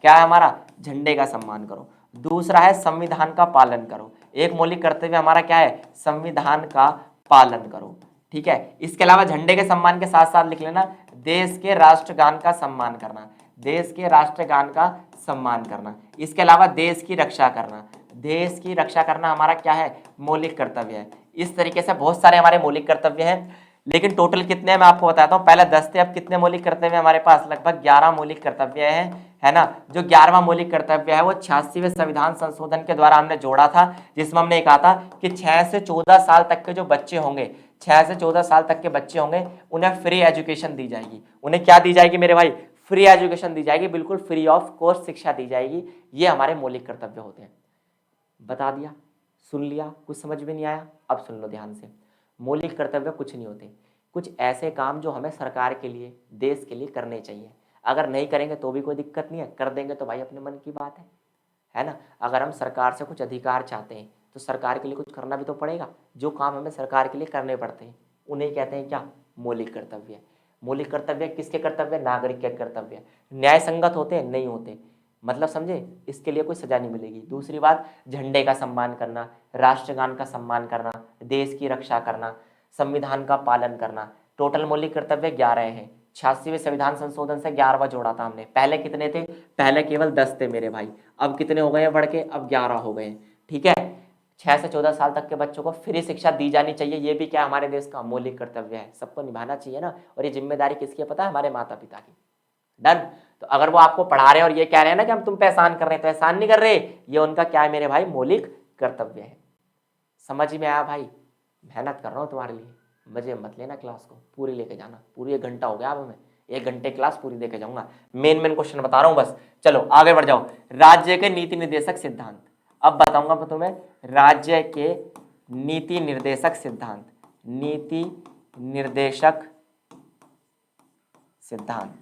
क्या है हमारा? झंडे का सम्मान करो। दूसरा है संविधान का पालन करो। एक मौलिक कर्तव्य हमारा क्या है? संविधान का पालन करो। ठीक है, इसके अलावा झंडे के सम्मान के साथ साथ लिख लेना देश के राष्ट्रगान का सम्मान करना। देश के राष्ट्रगान का सम्मान करना। इसके अलावा देश की रक्षा करना। देश की रक्षा करना हमारा क्या है? मौलिक कर्तव्य है। इस तरीके से बहुत सारे हमारे मौलिक कर्तव्य हैं, लेकिन टोटल कितने हैं मैं आपको बताता हूँ। पहले 10 थे, अब कितने मौलिक कर्तव्य हमारे पास? लगभग 11 मौलिक कर्तव्य हैं, है ना। जो 11वां मौलिक कर्तव्य है वो 86वें संविधान संशोधन के द्वारा हमने जोड़ा था, जिसमें हमने कहा था कि 6 से 14 साल तक के जो बच्चे होंगे, 6 से 14 साल तक के बच्चे होंगे, उन्हें फ्री एजुकेशन दी जाएगी। उन्हें क्या दी जाएगी मेरे भाई? फ्री एजुकेशन दी जाएगी, बिल्कुल फ्री ऑफ कॉस्ट शिक्षा दी जाएगी। ये हमारे मौलिक कर्तव्य होते हैं। बता दिया, सुन लिया, कुछ समझ में नहीं आया? अब सुन लो ध्यान से। मौलिक कर्तव्य कुछ नहीं होते, कुछ ऐसे काम जो हमें सरकार के लिए, देश के लिए करने चाहिए। अगर नहीं करेंगे तो भी कोई दिक्कत नहीं है, कर देंगे तो भाई अपने मन की बात है ना। अगर हम सरकार से कुछ अधिकार चाहते हैं तो सरकार के लिए कुछ करना भी तो पड़ेगा। जो काम हमें सरकार के लिए करने पड़ते हैं उन्हें कहते हैं क्या? मौलिक कर्तव्य। मौलिक कर्तव्य किसके कर्तव्य? नागरिक के कर्तव्य। न्याय संगत होते हैं? नहीं होते। मतलब समझे, इसके लिए कोई सजा नहीं मिलेगी। दूसरी बात, झंडे का सम्मान करना, राष्ट्रगान का सम्मान करना, देश की रक्षा करना, संविधान का पालन करना। टोटल मौलिक कर्तव्य 11 हैं। 86वें संविधान संशोधन से 11वां जोड़ा था हमने। पहले कितने थे? पहले केवल 10 थे मेरे भाई। अब कितने हो गए हैं बढ़ के? अब 11 हो गए। ठीक है, 6 से 14 साल तक के बच्चों को फ्री शिक्षा दी जानी चाहिए। ये भी क्या हमारे देश का मौलिक कर्तव्य है, सबको निभाना चाहिए ना। और ये जिम्मेदारी किसकी है पता है? हमारे माता पिता की। डन। तो अगर वो आपको पढ़ा रहे हैं और ये कह रहे हैं ना कि हम तुम पे एहसान कर रहे हैं, तो एहसान नहीं कर रहे, ये उनका क्या है मेरे भाई? मौलिक कर्तव्य है। समझ में आया भाई? मेहनत कर रहा हूँ तुम्हारे लिए, मजे मत लेना, क्लास को पूरी लेके जाना। पूरी 1 घंटा हो गया अब हमें, 1 घंटे क्लास पूरी देके जाऊंगा। मेन क्वेश्चन बता रहा हूँ बस। चलो आगे बढ़ जाओ। राज्य के नीति निर्देशक सिद्धांत, अब बताऊंगा मैं तुम्हें राज्य के नीति निर्देशक सिद्धांत। नीति निर्देशक सिद्धांत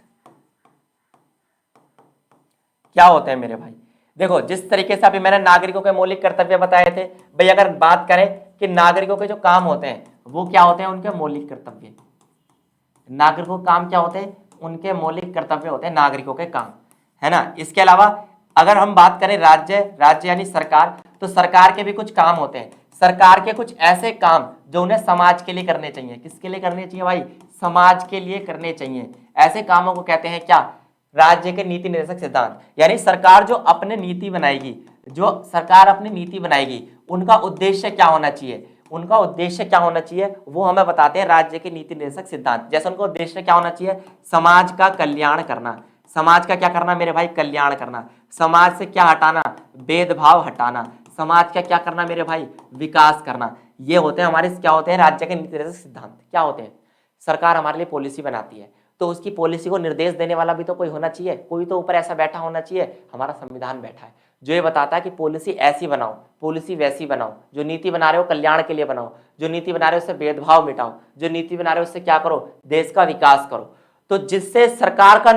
क्या होते हैं मेरे भाई? देखो, जिस तरीके से अभी मैंने नागरिकों के मौलिक कर्तव्य बताए थे भाई, अगर बात करें कि नागरिकों के जो काम होते हैं वो क्या होते हैं? उनके मौलिक कर्तव्य। नागरिकों के काम क्या होते हैं? उनके मौलिक कर्तव्य होते हैं नागरिकों के काम, है ना। इसके अलावा अगर हम बात करें राज्य यानी सरकार, तो सरकार के भी कुछ काम होते हैं। सरकार के कुछ ऐसे काम जो उन्हें समाज के लिए करने चाहिए। किसके लिए करने चाहिए भाई? समाज के लिए करने चाहिए। ऐसे कामों को कहते हैं क्या? राज्य के नीति निर्देशक सिद्धांत। यानी सरकार जो अपने नीति बनाएगी, जो सरकार अपनी नीति बनाएगी, उनका उद्देश्य क्या होना चाहिए? उनका उद्देश्य क्या होना चाहिए वो हमें बताते हैं राज्य के नीति निर्देशक सिद्धांत। जैसे उनका उद्देश्य क्या होना चाहिए, समाज का कल्याण करना। समाज का क्या करना मेरे भाई, कल्याण करना। समाज से क्या हटाना, भेदभाव हटाना। समाज का क्या करना मेरे भाई, विकास करना। ये होते हैं हमारे, क्या होते हैं, राज्य के नीति निर्देशक सिद्धांत। क्या होते हैं, सरकार हमारे लिए पॉलिसी बनाती है तो उसकी पॉलिसी को निर्देश देने वाला भी तो कोई होना चाहिए, कोई तो ऊपर ऐसा बैठा होना चाहिए। हमारा संविधान बैठा है जो ये बताता है कि पॉलिसी ऐसी बनाओ, पॉलिसी वैसी बनाओ, जो नीति बना रहे हो कल्याण के लिए बनाओ, जो नीति बना रहे हो उससे भेदभाव मिटाओ, जो नीति बना रहे हो उससे क्या करो, देश का विकास करो। तो जिससे सरकार का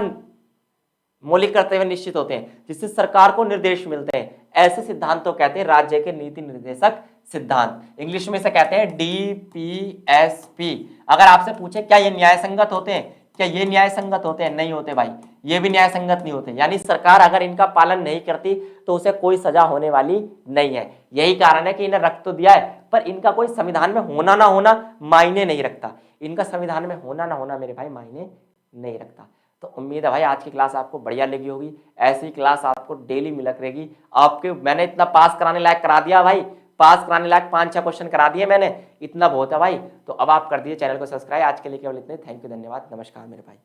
मौलिक कर्तव्य निश्चित होते हैं, जिससे सरकार को निर्देश मिलते हैं, ऐसे सिद्धांत तो कहते हैं राज्य के नीति निर्देशक सिद्धांत। इंग्लिश में इसे कहते हैं DPSP। अगर आपसे पूछे क्या ये न्याय संगत होते हैं, क्या ये न्याय संगत होते हैं, नहीं होते भाई, ये भी न्याय संगत नहीं होते। यानी सरकार अगर इनका पालन नहीं करती तो उसे कोई सजा होने वाली नहीं है। यही कारण है कि इन्हें रख तो दिया है पर इनका कोई संविधान में होना ना होना मायने नहीं रखता। इनका संविधान में होना ना होना मेरे भाई मायने नहीं रखता। तो उम्मीद है भाई आज की क्लास आपको बढ़िया लगी होगी। ऐसी क्लास आपको डेली मिला करेगी। आपके मैंने इतना पास कराने लायक करा दिया भाई, पास कराने लायक 5-6 क्वेश्चन करा दिए मैंने, इतना बहुत है भाई। तो अब आप कर दिए चैनल को सब्सक्राइब। आज के लिए केवल इतने, थैंक यू, धन्यवाद, नमस्कार मेरे भाई।